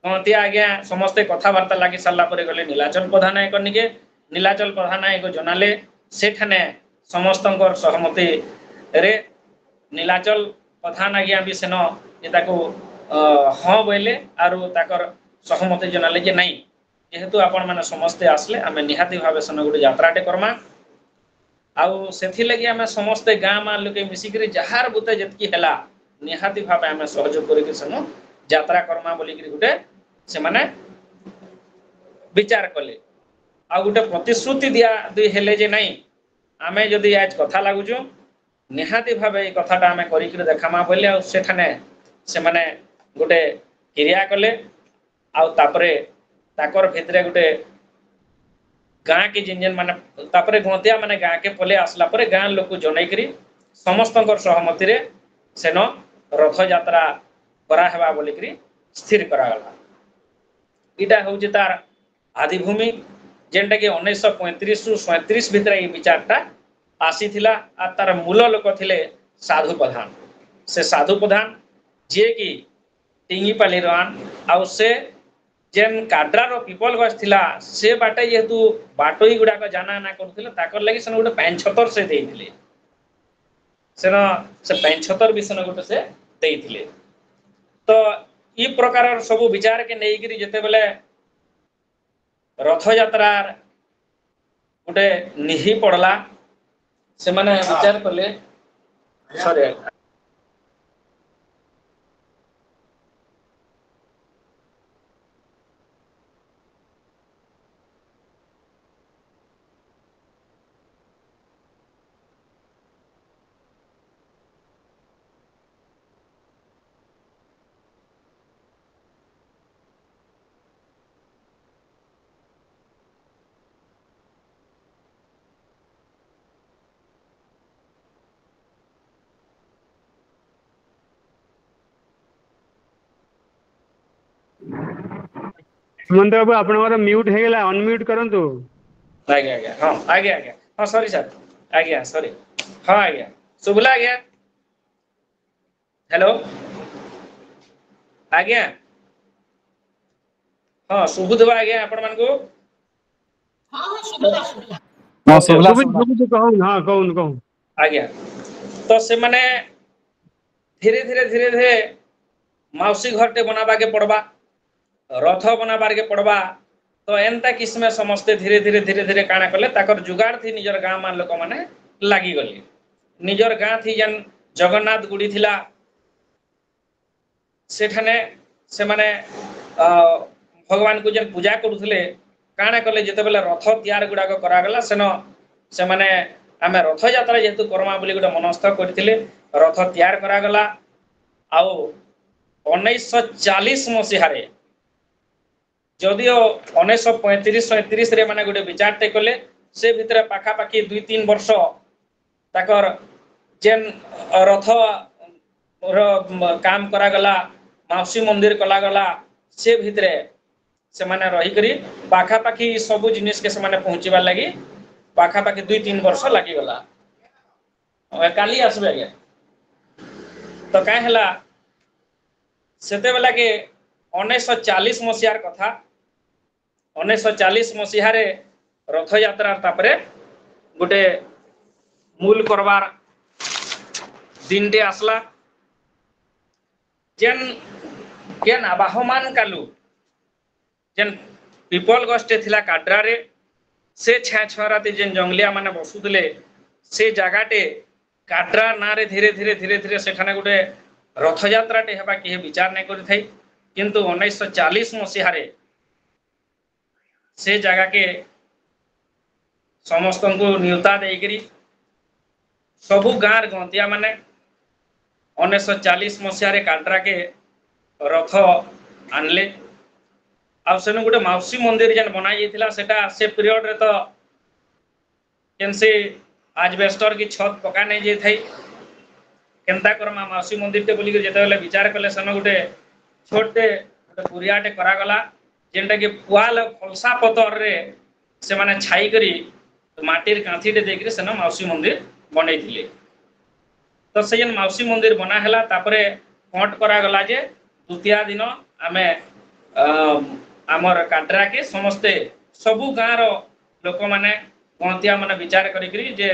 गंतिया आज्ञा समस्ते कथाबार्ता लागि सारला परे गले नीलाचल प्रधान एक निके नीलाचल प्रधान एक जनाले सेठाने समस्तंकर सहमति रे नीलाचल प्रधान आज्ञा भी सेनो एताको हाँ बोले आरु ताकर सहमति जनाले जे नहीं जेहेतु आपण माने समस्ते आसले आमे निहाती भाबे सेनो गोटे यात्राटे करमा आउ सेथि लगी आमे समस्ते गाँ मा लोके मिसिकरी जहार बुते जतकी हेला निहाती भाबे आमे सहयोग करि के सेनो यात्रा करमा बोली कि गोटे से माने विचार कले आ गोटे प्रतिश्रुति दिया दुई हेले जे नहीं आमे जदि आज कथा लागुछु निहाती भाबे ए कथाटा आमे करि कि देखामा बोले आ सेठाने से माने गोटे क्रिया कले आ तापरे ताकर भितरे गोटे गाँ के जिन जिन माने तापरे गंतिया माने गाँ के पले आसला परे गाँ लोक जनै करी समस्तंकर सहमति रे सेनो रथ यात्रा करा हेबा बोली करी स्थिर करा गला इटा होउची तार आदिभूमि जेंटा कि 1935 रु 37 भितर ए विचारटा आसीथिला आ तार मूल लोक थिले साधु प्रधान से साधु प्रधान जे कि टिंगीपाली रान आउ से जेन काड्रार पीपल गछ थिला से बाटे जेहेतु बाटोई गुडा को जाना ना करथिले ताकर लागि सन गोटे 75 से देइथिले सेन से 75 भी सन गोटे से देइथिले तो ई प्रकार सब विचार के नै गिरी जते बेले रथ यात्रार गोटे निहि पड़ला से माने विचार करले सॉरी हेमंत बाबू आपनकर म्यूट हे गेला अनम्यूट करंतु आज्ञा आज्ञा हां आज्ञा आज्ञा हां सॉरी सर आज्ञा सॉरी हां आज्ञा सुबला आज्ञा हेलो आज्ञा हां सुबुधवा आज्ञा आपण मान को हां सुबला सुबुध कहूं हां कहूं आज्ञा तो से माने धीरे धीरे माउसी घरटे बनाबा के पड़बा रथ बनाबार के पड़बा तो एंता किस्मे समस्ते धीरे धीरे काना कले ताकर जुगाड़ थी निजर गाँ मान लोक माने लागी गले निजर गाँ थी जन जगन्नाथ गुड़ी थिला सेठाने से माने भगवान को जन पूजा करुथले काना कले जते बेले रथ तैयार गुडा को करा गला सेनो से माने आमे रथ यात्रा जेतु करमा बोली गोटे मनस्थ करथिले रथ तैयार करा गला आउ 1940 मसीहारे जदिओ 1935-37 रे माने गोटे विचारटे कले से भितरे पाखापाखि 2-3 वर्ष ताकर जेन रथ काम करा गला माउसी मंदिर कला गला से भितरे से माने रही करी पाखापाखि सब जिनिस के से माने पहुंचीबार लागि पाखापाखि 2-3 वर्ष लागि गला काली आसबे आगे तो काय हला सेते बेला के 1940 मसीहार कथा 1940 मसीहारे रथ यात्रा तापरे गोटे मूल करवार दिन टे आसला जेन केन आबाहमान कालू जेन पिपल गछटे थिला काड्रारे से छा छराते जेन जंगलिया माने बसुतले से जगाटे काड्रा नारे धीरे धीरे धीरे धीरे सेठाने गोटे रथ यात्राटे हेबा कि विचार नहीं करि थाई किंतु 1940 मसीहारे से जगह के समस्त को न्यूता देकरी सबु गाँव गंतिया माने 1940 मसीहारे काड्रा के रथ आनले आ सेनु गोटे माउसी मंदिर जेन बना जाइथिला सेटा से पीरियड रे तो केनसे आजबेस्टर की छत पका नहीं जाई थाई केनता करमा माउसी मंदिर ते बोली के जेते बेले विचार कले सेनु गोटे छोटे गोटे पुरियाटे करा गला जेनटा कि पुआल फलसा पतर रे से माने छाई करी माटीर कांथीटे देकरी सेन माउसी मंदिर बनै थिले तो से जेन माउसी मंदिर बना हला तापरे पॉट करा गला जे द्वितीय दिन आमे आमर काड्रा के समस्ते सबु गाँव रो लोक माने गंतिया माने विचार करी जे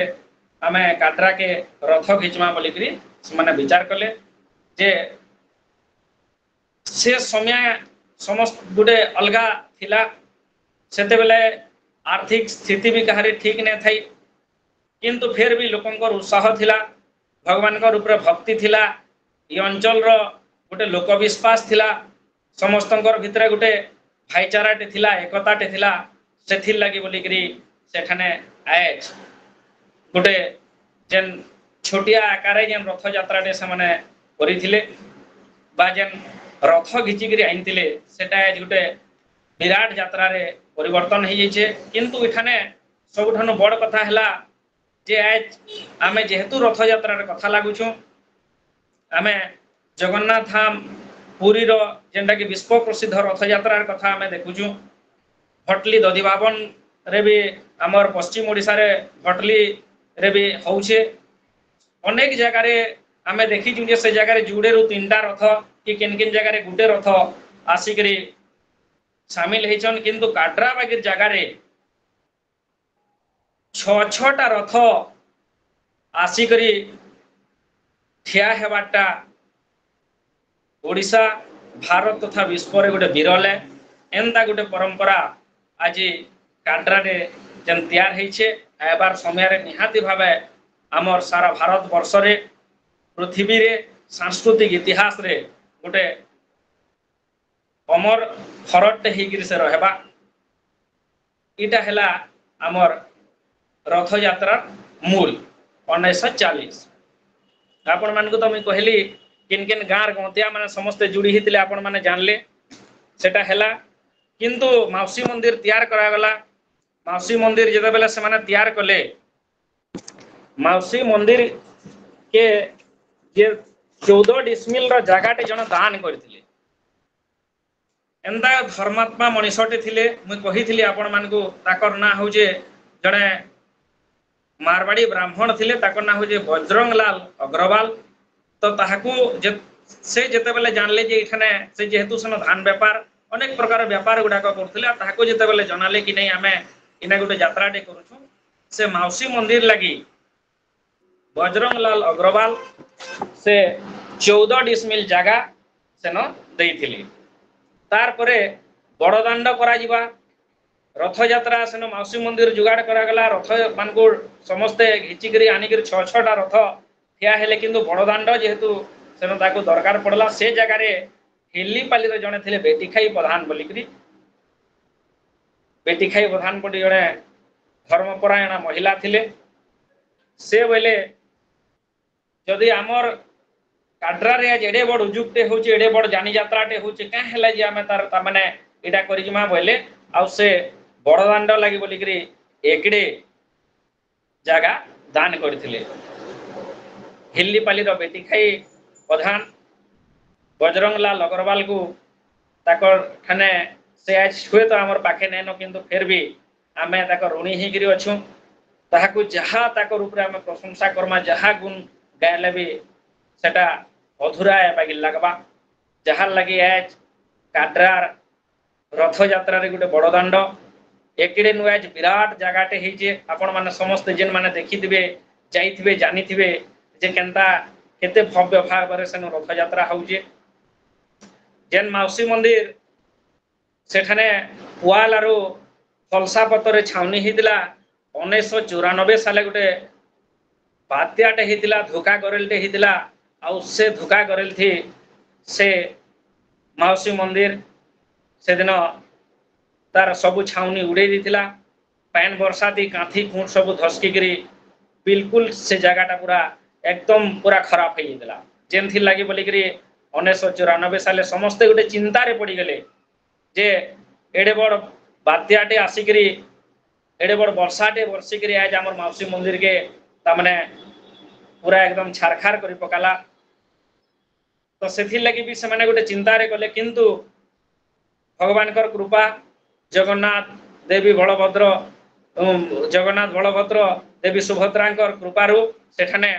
आमे काड्रा के रथ खिचमा बोली करी माने विचार कले जे से समय समस्त गुडे अलगा थिला सेते बेले आर्थिक स्थिति भी कहारी ठीक नहीं थी किंतु फिर भी लोकंकर उत्साह थिला भगवान ऊपर भक्ति थिला ये अंचल रो गोटे लोक विश्वास थिला समस्तंकर भितरे गोटे भाईचाराटे थिला एकताटे थिला सेथिर लागि बोली करी सेठाने आए गोटे जेन छोटिया आकारे जेन रथ यात्राटे से माने करिथिले बा जेन रथ घिचिकरी आनिथिले सेटा आज गोटे विराट यात्रा रे परिवर्तन हो जाइए किंतु इठाने सबुठानु बड़ कथा हला जे आज आमे जेहेतु रथ यात्रा रे कथा लागुछु आमे जगन्नाथ धाम पुरी रो जेंटा कि विश्व प्रसिद्ध रथ यात्रा रे कथा आमे देखुछु भटली दधिबावन रे भी आमर पश्चिम ओडिसा रे भटली रे भी होउछे अनेक जगह रे आमे देखिछु जे से जगह रे जुड़े रु तीनटा रथ कि किन किन जगह रे गुटे रथ आसिकरी शामिल होइछन किंतु काड्रा बागिर जगह रे छटा रथ आसिकरी ठिया हेबाटा ओडिशा भारत तथा विश्व रे गोटे विरल है एंता गोटे परंपरा आज काड्रा रे जेन तैयार होइछे एबार समय रे निहाती भावे आमर सारा भारत वर्ष रे पृथ्वी रे सांस्कृतिक इतिहास रे गोटे अमर फरटे हिगिर से रहबा इटा हैला आमर रथ यात्रा मूल 1940 आपण मान को तो मैं कहली किन किन गाँव गंतिया माने समस्त जुड़ी हितले आपण माने जानले सेटा हैला किंतु माउसी मंदिर तैयार करा गला माउसी मंदिर जेते बेले से माने तैयार कले माउसी मंदिर के जे 14 डिसमिल रो जगाटे जण दान करथिले एंता धर्मात्मा मनीषटे थिले मुई कहिथिली आपण मानकु ताकर ना होजे जणे मारवाड़ी ब्राह्मण थिले ताकर ना होजे बजरंग लाल अग्रवाल तो ताहाकु जे से जेते बेले जानले जे इठाने से जेहेतु सन धान व्यापार अनेक प्रकार व्यापार गुडाक करथिले ताहाकु जेते बेले जनाले कि नहीं आमे इना गुटे यात्राटे करूछु से माउसी मंदिर लगी बजरंग लाल अग्रवाल से 14 डिसमिल जगह सेन देइथिली तार परे बड़दाण्ड करा जिबा रथ यात्रा सेन माउसी मंदिर जुगाड़ करा गला रथ मानकु समस्ते घिचिकरी आनिकरी 6-6टा रथ ठिया हेले किंतु बड़दाण्ड जेहेतु सेन ताकु दरकार पड़ला से जगह रे हिल्लीपाली रे जणे थिले बेटीखाई प्रधान बोलिकरी बेटीखाई प्रधान पटी जणे धर्मपरायण महिला थिले से बोले जदि आमर काड्रा रे आज एडे बड़ उजुक्ते होचे एडे बड़ जानी यात्राटे होचे का हैला जे आमे तार ता माने एडा करिजिमा बोले आ से बड़दाण्ड लागि बोलिकरी एकड़े जगह दान करथिले हिल्लीपाली रो बेटीखाई प्रधान बजरंग लाल अग्रवाल को ताकर ठाने से आज हुए तो आमर पाखे नैनो किंतु फिर भी आमे ताकर ऋणी हिगिरी अछु ताहाकु जहा ताकर ऊपर आमे प्रशंसा करमा जहा गुण गायले भी सेटा अधूरा है बागी लगबा जहार लगी आज काड्रा रथ यात्रा रे गोटे बड़दाण्ड एकिडे नु आज विराट जगाटे हेजे आपण माने समस्त जेन माने देखिथिबे जाइथिबे जानिथिबे जे केनता केते भव्य भाव रे सेन रथ यात्रा होउजे जेन माउसी मंदिर सेठाने पुआल आरु फलसा पत्तर छाउनी होता 1994 साले गोटे बात्याटे होता धोका गरेलटे होता आउ से धोका गरेल थी से माउसी मंदिर से दिन तार सबू छाउनी उड़े देथिला पैन बरसा दी कांथी खूंट सब धसकी बिल्कुल से जगहटा पूरा एकदम पूरा खराब हो जाता जेन थी लगी बोलिकी 1994 साले समस्ते गोटे चिंतार पड़ गले जे एडे बड़ बात्याटे आसिक एडे बड़ वर्षाटे बर्षिक आज आम माउसी मंदिर के तामने पूरा एकदम छारखार कर पकाला तो से लगी भी से गोटे चिंतार गले किंतु भगवान कृपा जगन्नाथ देवी बलभद्र जगन्नाथ बलभद्र देवी सुभद्रा कृपारू सेठाने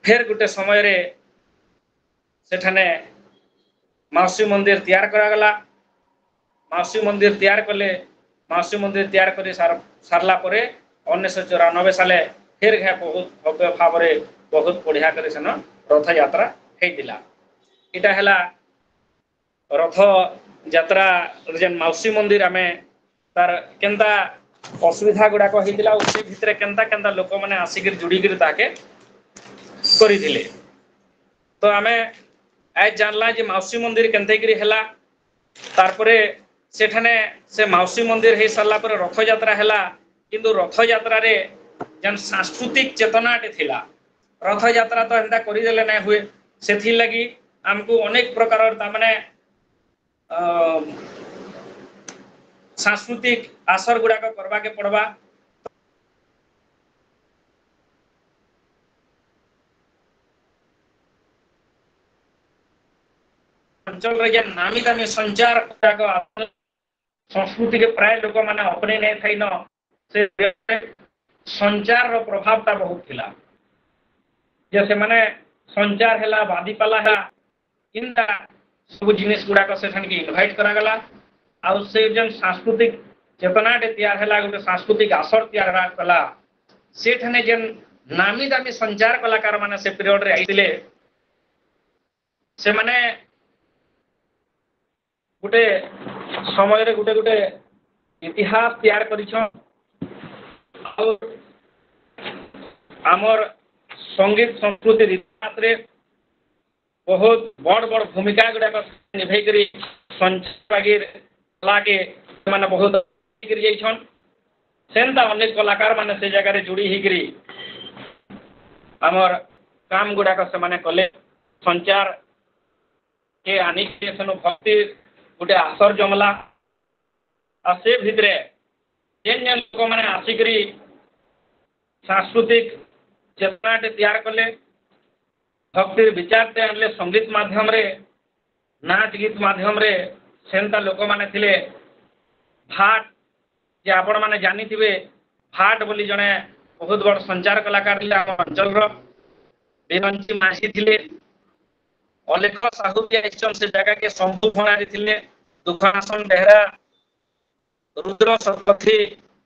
फेर गोटे समय रे सेठाने माउसी मंदिर तैयार करागला माउसी मंदिर तैयार कले माउसी मंदिर तैयार कर सारला परे 1994 साले फिर घे बहुत भव्य भाव में बहुत बढ़िया कर सेन रथ यात्रा होता इटा है रथ यात्रा जेन माउसी मंदिर आम तार केनता असुविधा गुड़ाक होता से भितर केनता केनता लोक मैंने आसिक जोड़िकी ताके करिथिले तो आम आज जानला जे माउसी मंदिर केनते हैला तारपरे सेठाने से माउसी मंदिर हो सारा पर रथ यात्रा हैला किंतु रथ यात्रा रे जन सांस्कृतिक चेतनाटे थिला रथ यात्रा तो एंता करदेले ना हुए से लगी आमको अनेक प्रकार तामाने सांस्कृतिक आसर गुड़ाक करवा के पड़वा अंचल रे नामी दामी संचार संस्कृति के प्राय लोक मैंने अपने नहीं थी न से संचार रो प्रभाव ता बहुत थिला जैसे माने संचार हैला बादीपाला है इंदा सब जिनिस गुड़ाक से इनवाइट करागला आउ से जन सांस्कृतिक चेतनाटे तैयार हैला गोटे सांस्कृतिक आसर तैयार कला सेठने जेन नामी दामी संचार कलाकार माने से पीरियड रे आइतिले से माने गोटे समय रे गोटे गोटे इतिहास तैयार करिछन आमर संगीत संस्कृति इतिहास रे बहुत बड़ बड़ भूमिका गुड़ाक निभाई करी संचार कला के माने बहुत जाइछन सेंता अनेक कलाकार माने से जगह रे जुड़ी हिकरी आमर काम गुड़ाक से माने कले संचार के आनी भक्ति गोटे आसर जमला आ से भितरे जेन जेन लोक मैंने आसिकी सांस्कृतिक चेतनाटे तैयार कले भक्तिर विचारते आनले संगीत माध्यम रे नाच गीत माध्यम रे सेंता लोक माने थिले भाट जे आपण माने जानी थिबे भाट बोली जने बहुत बड़ संचार कलाकार थिले हम अंचल रो बिरंची मासी थिले अलेख साहू भी आइछन से जगह के शंभु भणारी थिले दुखासन बेहरा रुद्र शतपथी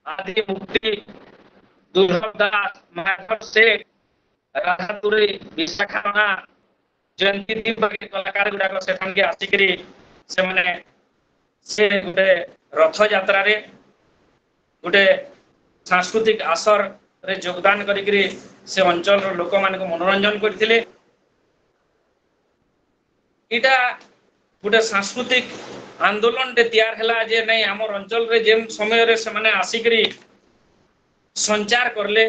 आदि मुक्ति दुर्लभ दास माधव सेठ राधातुरी विशाखा जयंती दीप कलाकार गुड़ाक से आसिकी से माने से गोटे रथ यात्रा रे गोटे सांस्कृतिक आसर रे योगदान करिकरी से अंचल रो लोक मान को मनोरंजन करथिले इटा गोटे सांस्कृतिक आंदोलन टे तैयार हैला जे नहीं हमर अंचल रे जेन समय रे से माने आसिकरी संचार करले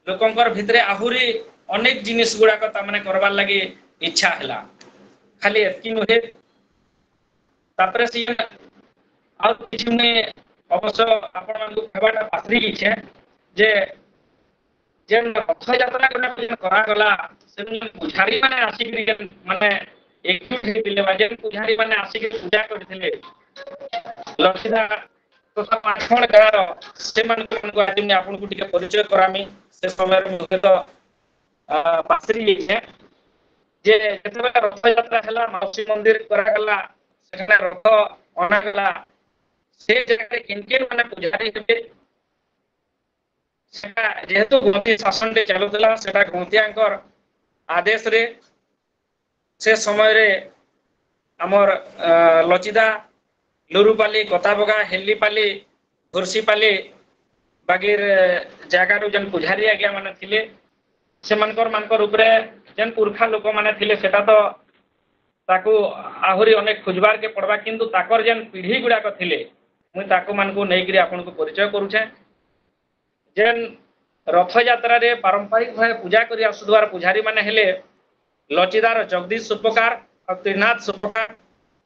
लोकंकर भितरे आहुरी अनेक जिनिस गुड़ाक तामने करबार लगी इच्छा हैला खाली एतकी नुहे तापरे से आ किछि ने अवश्य आपण मान को कहबाटा पात्री छै जे जेन रथ यात्रा करा गला से पुजारी माने आसिकरी माने एक हेतिले बाजेन पुजारी माने आसिक पूजा करथिले लक्षिदा तो सब आखण गार से मान को आज ने आपन को टिके परिचय करामी से समय रे मुखे तो पासरी है जे जतबे रथ यात्रा हला माउसी मंदिर करा गला सेना रथ अना गला से जगह किनकिन माने पुजारी हेबे सेटा जेहेतु गौती शासन रे चलुतला सेटा गौतियांकर आदेश रे से समय रे आमर लचिदा लुरुपाली कताबगा हेलीपाली घुर्सीपाली बागीर जगार जेन पुजारी आज्ञा माने थिले से मानकर उपरे जेन पुरखा लोक माने थिले सेटा तो ताकू आहुरी अनेक खोजबार के पड़वा किंतु ताकर जेन पीढ़ी गुड़ाक थिले मुई ताकू मानकू नहींकरी आपन को परिचय करूछे जेन रथ यात्रा रे पारंपरिक भावे पूजा करी आसुदवार पुजारी माने हेले लचिदार जगदीश सुपकार और त्रिनाथ सुपकार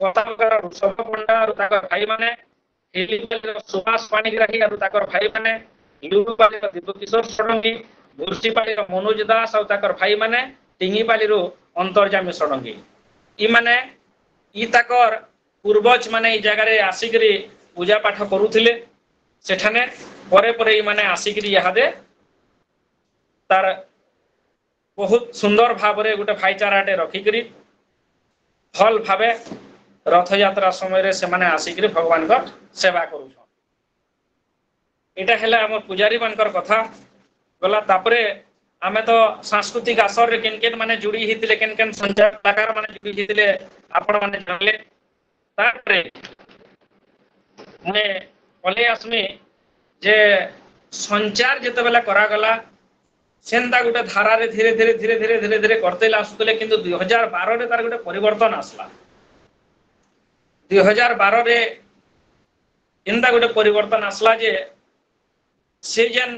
कताबगार ऋषभ पंडा और ताकर भाई माने हेलीपाली सुभाष पाणिग्राही और ताकर भाई माने लुरुपाली दिव्यकिशोर षडंगी घुर्सीपाली मनोज दास और ताकर भाई माने टिंगीपाली अंतर्जामी षडंगी इ माने इ ताकर पूर्वज माने इ जगह रे आसिकरी पूजा पाठ करूथिले सेठाने परे परे इ माने आसिकरी यहादे तार बहुत सुंदर भाव रे गोटे भाईचाराटे रखिकरी भल भावे रथ यात्रा समय रे से माने आसिकरी भगवान का सेवा करूछन एटा हेला हमर पुजारी मानकर कथा गला तापरे आमे तो सांस्कृतिक आसर रे केन माने जुड़ी हितिले केन संचार कलाकार माने जुड़ी हितिले आपण माने जानले तापरे मैं पले आसमी जे संचार जते बेला करा गला सेंता गोटे धारा रे धीरे धीरे धीरे धीरे धीरे धीरे करते आसुतले किंतु 2012 रे तार गोटे परिवर्तन आसला 2012 रे इंदा गोटे परिवर्तन आसला जे से जेन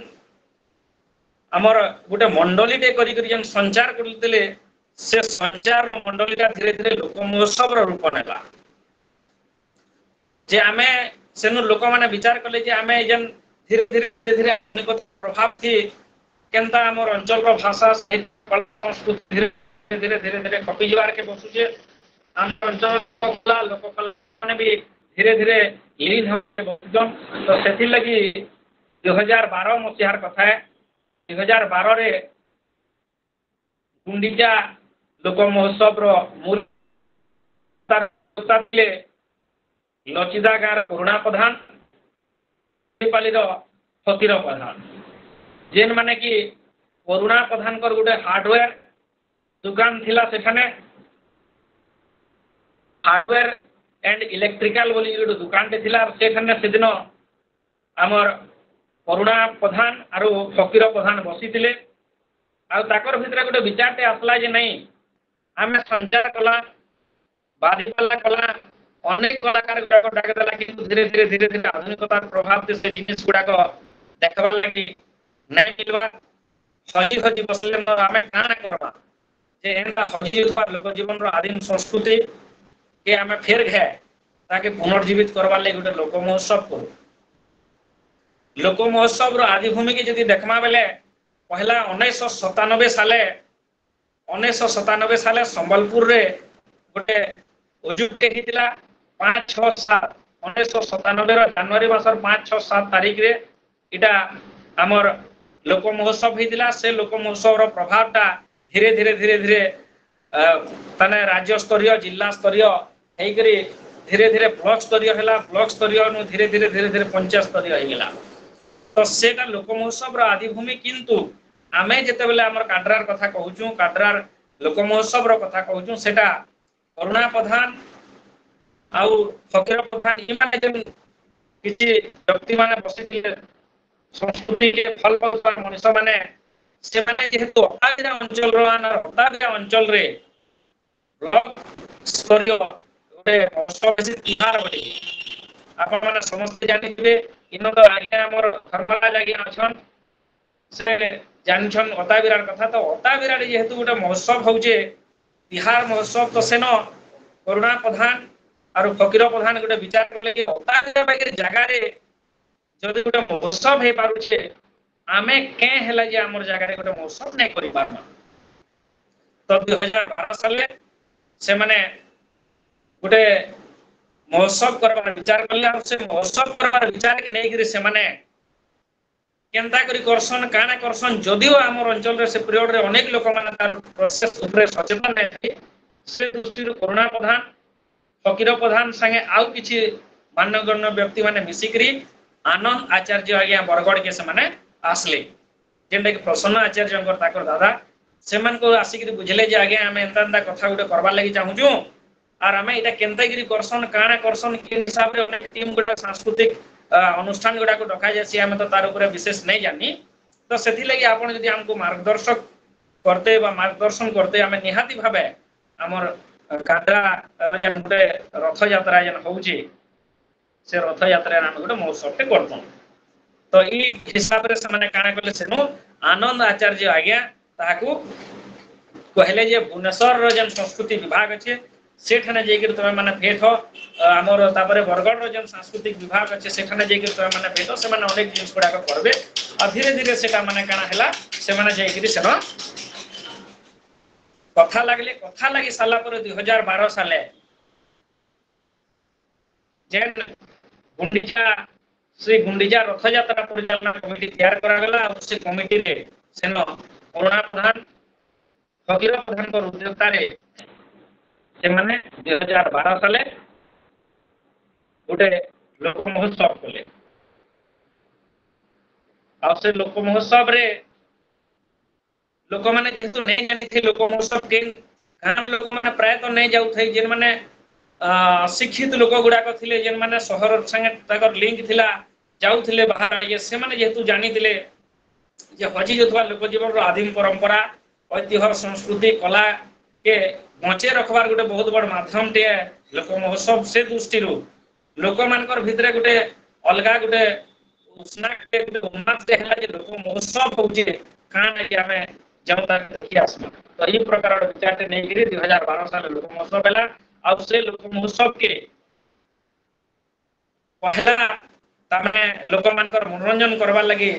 आमर गोटे मंडली टे करी करी जेन संचार करते से संचार मंडली धीरे धीरे लोक महोत्सव रूप नेला जे आमे सेनु लोक माने विचार कले जे आमे जेन धीरे धीरे धीरे प्रभाव थी केनता आमर अंचल रो भाषा साहित्य संस्कृति धीरे धीरे धीरे धीरे कपि जवार के बसुचे आम अंचल कला लोक कला माने भी धीरे धीरे लीन होते बसुजन तो सेथि लगी 2012 मसिहार कथा है 2012 रे गुंडीचा लोक महोत्सव रो मूल लचिदा गार करुणा प्रधान पाली फकीर प्रधान जेन माने कि करुणा प्रधान कर गोटे हार्डवेयर दुकान थिला सेठाने हार्डवेयर एंड इलेक्ट्रिकल बोली गोटे दुकान टे थिला सेठाने सेदिन आमर करुणा प्रधान आरो फकीर प्रधान बसीथिले आ ताकर भितरे गोटे विचारटे आसला जे नहीं आमे संचार कला बादीपाला कला अनेक कलाकार गुड़ाक डाकदेला किंतु धीरे धीरे धीरे धीरे आधुनिकतार प्रभाव से जिनिस गुड़ाक देखबार लगी नहीं मिलवा हजी हजी बसले आमे काना करबा जे एंता हजी उपार लोक जीवन रो आदिम संस्कृति के आमे फेर घे ताके पुनर्जीवित करबार लगी गोटे लोक महोत्सव करू लोक महोत्सव रो आदिभूमि के यदि देखमा बेले पहला 1997 साले संबलपुर रे गोटे उजुटे हितिला 5-6-7 1997 जनवरी मासर 5-6-7 तारीख रे इटा हमर लोक महोत्सव हितिला से लोक महोत्सव रो प्रभावटा धीरे धीरे धीरे धीरे तने राज्य स्तरीय जिला स्तरीय हेकरी धीरे धीरे ब्लॉक स्तरीय हैला ब्लॉक स्तरीय नु धीरे धीरे धीरे धीरे पंचायत स्तरीय हो गेला तो सेटा लोक महोत्सव रो आदिभूमि किंतु आमे जेते बेले हमर काडरार कथा कहूचू काडरार लोक महोत्सव रो कथा कहूचू सेटा करुणा प्रधान आउ फकीर प्रधान इ माने जेन किछि व्यक्ति माने बसिथिले संस्कृति के फल पाउता मनुष्य माने से माने जेहेतु अताबिरा अंचल रो अताबिरा अंचल रे ब्लॉक स्तरीय गोटे महोत्सव तिहार बोली आपण माने समस्त जानिथिबे इनो तो आज्ञा हमर धर्मला लागि अछन से जानछन अताबिरार कथा तो अताबिरा जेहेतु गोटे महोत्सव होउचे तिहार महोत्सव तो सेनो करुणा प्रधान और फकीर प्रधान गोटे विचार करले कि अताबिरा बागेर जगह रे जदि गोटे महोत्सव हे पारुछे आमे के हैला जे हमर जगह रे गोटे महोत्सव नै करि पारमा तो 2012 साले से माने गोटे महोत्सव करबार विचार करले और से महोत्सव करबार विचार के नै गिरे से माने केनता करी करसन काना करसन जदियो हमर अंचल रे से पीरियड रे अनेक लोक माने तार प्रोसेस ऊपर सचेतन नै से दृष्टि करुणा प्रधान फकीर प्रधान संगे आउ किछि मान्यगण्य व्यक्ति माने मिसिकरी आनंद आचार्य आज्ञा बरगड़ के से माने आसले जेंटा कि प्रसन्न आचार्य ताकर दादा सेमान को आसिकरी बुझले जे आज्ञा हमें एंता कथा गुटे करबार लागि चाहूछु আর আমি এটা কেনতাগিরি করসন কাଣା করসন কি হিসাবে অনেক টিম গুলো সাংস্কৃতিক অনুষ্ঠান গুড়াক ডকা যাচ্ছি আমি তো তার উপরে বিশেষ নেই জানি তো সেথিলাগি আপন যদি আমକୁ মার্গদর্শক করতে বা মার্গদর্শন করতে আমি নিহাতি ভাবে আমার কাদরা গোটে রথযাত্রা যেন হଉଛି সে রথযাত্রার আমি গোটে মহোৎসবଟେ করতম তো এই হিসাବରେ ସେମାନେ କାଣା କଲେ ସେନୁ ଆନନ୍ଦ ଆଚାର୍ଯ୍ୟ ଆଜ୍ଞା ତାହାକୁ କହିଲେ ଯେ ଭୁବନେଶ୍ୱରର ଯେନ୍ ସଂସ୍କୃତି ବିଭାଗ ଅଛି ସେଠାନେ ଯାଇକିରି ତମେ ମାନେ ଭେଟ ଆମର ତାପରେ ବରଗଡ଼ର ଯେନ୍ ସାଂସ୍କୃତିକ ବିଭାଗ ଅଛି ସେଠାନେ ଯାଇକିରି ତମେ ମାନେ ଭେଟ ସେମାନେ ଅନେକ ଜିନିଷ ଗୁଡାକ କରିବେ ଆଉ ଧୀରେ ଧୀରେ ସେଟା ମାନେ କାଣା ହେଲା ସେମାନେ ଯାଇକିରି ସେନ କଥା ଲାଗି ସାରିଲା ପରେ 2012 ସାଲେ ଯେନ୍ ଗୁଣ୍ଡିଚା ଶ୍ରୀ ଗୁଣ୍ଡିଚା ରଥଯାତ୍ରା ପରିଚାଳନା କମିଟି ତିଆର କରାଗଲା ଆଉ ସେ କମିଟିରେ ସେନ କରୁଣା ପ୍ରଧାନ ଫକୀର ପ୍ରଧାନଙ୍କ ଅଧ୍ୟକ୍ଷତାରେ ସେମାନେ 2012 ସାଲେ ଗୋଟେ ଲୋକ ମହୋତ୍ସବ କଲେ ଆଉ ସେ ଲୋକ ମହୋତ୍ସବରେ ଲୋକମାନେ ଯେହେତୁ ନେଇ ଜାଣିଥିଲେ ଲୋକ ମହୋତ୍ସବ କେନ୍ ଗାଁ ଲୋକମାନେ ପ୍ରାୟତଃ ନେଇ ଯାଉଥାଏ ଯେମାନେ ଶିକ୍ଷିତ ଲୋକ ଗୁଡାକ ଥିଲେ ଯେମାନେ ସହର ସାଙ୍ଗେ ତାଙ୍କର ଲିଙ୍କ ଥିଲା ଯାଉଥିଲେ ବାହାର ସେମାନେ ଯେହେତୁ ଜାଣିଥିଲେ ଯେ ହଜି ଯାଉଥିବା ଲୋକ ଜୀବନର ଆଦିମ ପରମ୍ପରା ଐତିହ୍ୟ ସଂସ୍କୃତି କଲା କେ ବଞ୍ଚେଇ ରଖବାର ଗୋଟେ ବହୁତ ବଡ ମାଧ୍ୟମଟିଏ ଲୋକ ମହୋତ୍ସବ ସେ ଦୃଷ୍ଟିରୁ ଲୋକମାନଙ୍କର ଭିତରେ ଗୋଟେ ଅଲଗା ଗୋଟେ ଉଷ୍ଣାଟେ ଗୋଟେ ଉନ୍ମାଦଟେ ହେଲା ଯେ ଲୋକ ମହୋତ୍ସବ ହଉଛି କାଣା କି ଆମେ ଯେଉଁଟା ଦେଖି ଆସିବା ତ ଏହି ପ୍ରକାର ବିଚାରଟେ ନେଇକିରି 2012 ସାଲେ ଲୋକ ମହୋତ୍ସବ ହେଲା ଆଉ ସେ ଲୋକ ମହୋତ୍ସବ କେ ପହଲା ତାମାନେ ଲୋକମାନଙ୍କର ମନୋରଞ୍ଜନ କରବାର ଲାଗି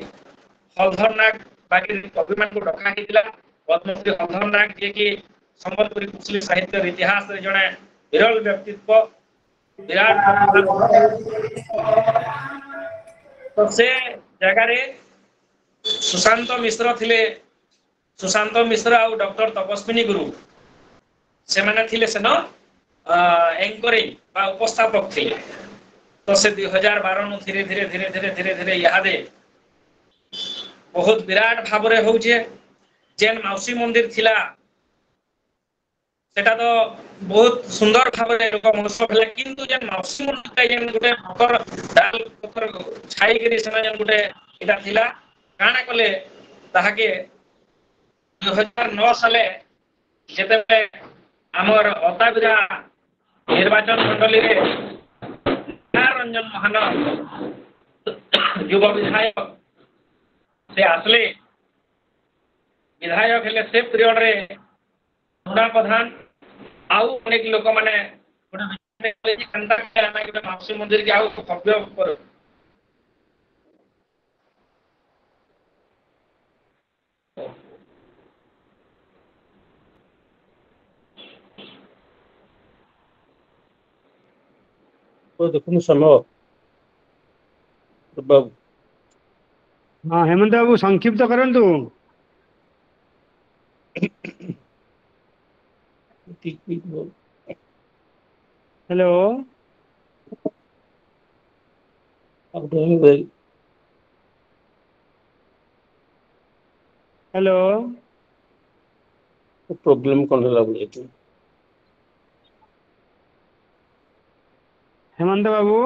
ହଲଧର ନାଗ ବାକି କବିମାନଙ୍କୁ ଡକା ହେଇଥିଲା ପଦ୍ମଶ୍ରୀ ହଲଧର ନାଗ ଯିଏକି ସମ୍ବଲପୁରୀ କୁଶଳୀ ସାହିତ୍ୟର ଇତିହାସରେ ଜଣେ ବିରଳ ବ୍ୟକ୍ତିତ୍ୱ ବିରାଟ ତ ସେ ଜାଗାରେ ସୁଶାନ୍ତ ମିଶ୍ର ଥିଲେ ସୁଶାନ୍ତ ମିଶ୍ର ଆଉ ଡକ୍ଟର ତପସ୍ୱିନୀ ଗୁରୁ ସେମାନେ ଥିଲେ ସେନ ଏଙ୍କରିଂ ବା ଉପସ୍ଥାପକ ଥିଲେ ତ ସେ 2012 ନୁ ଧୀରେ ଧୀରେ ଧୀରେ ଧୀରେ ଧୀରେ ଧୀରେ ଇହାଦେ ବହୁତ ବିରାଟ ଭାବରେ ହଉଛେ ଯେନ୍ ମାଉସୀ ମନ୍ଦିର ଥିଲା সেটা তো বহুত সুন্দর ভাবে লোক মহোৎসব হলে কিন্তু যেন মাউসী মন্দিরটা যেন গোটে পথর ডাল পথর ছাইকিরি সেনা যেন গোটে এটা ଥିଲା কাଣା কলে তাহাকে 2009 সালে যেতেবে আমার অতাবিরা নির্বাচন মন্ডলীরে রঞ্জন মহান যুব বিধায়ক সে আসলে বিধায়ক হেলে সে পিরিয়ডরে মুনা প্রধান ଆଉ ଅନେକ ଲୋକମାନେ ଗୋଟେ ମାଉସୀ ମନ୍ଦିର କି ଆଉ ଭବ୍ୟ ଦେଖନ୍ତୁ ସମୟ ବାବୁ ହଁ ହେମନ୍ତ ବାବୁ ସଂକ୍ଷିପ୍ତ କରନ୍ତୁ। ହ୍ୟାଲୋ ହ୍ୟାଲୋ ପ୍ରୋବ୍ଲେମ କଣ ହେଲା ବୋଲି ହେମନ୍ତ ବାବୁ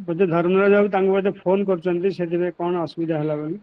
ବୋଧେ ଧର୍ମରାଜ ବାବୁ ତାଙ୍କୁ ବୋଧେ ଫୋନ କରୁଛନ୍ତି ସେଥିପାଇଁ କଣ ଅସୁବିଧା ହେଲା ବୋଲି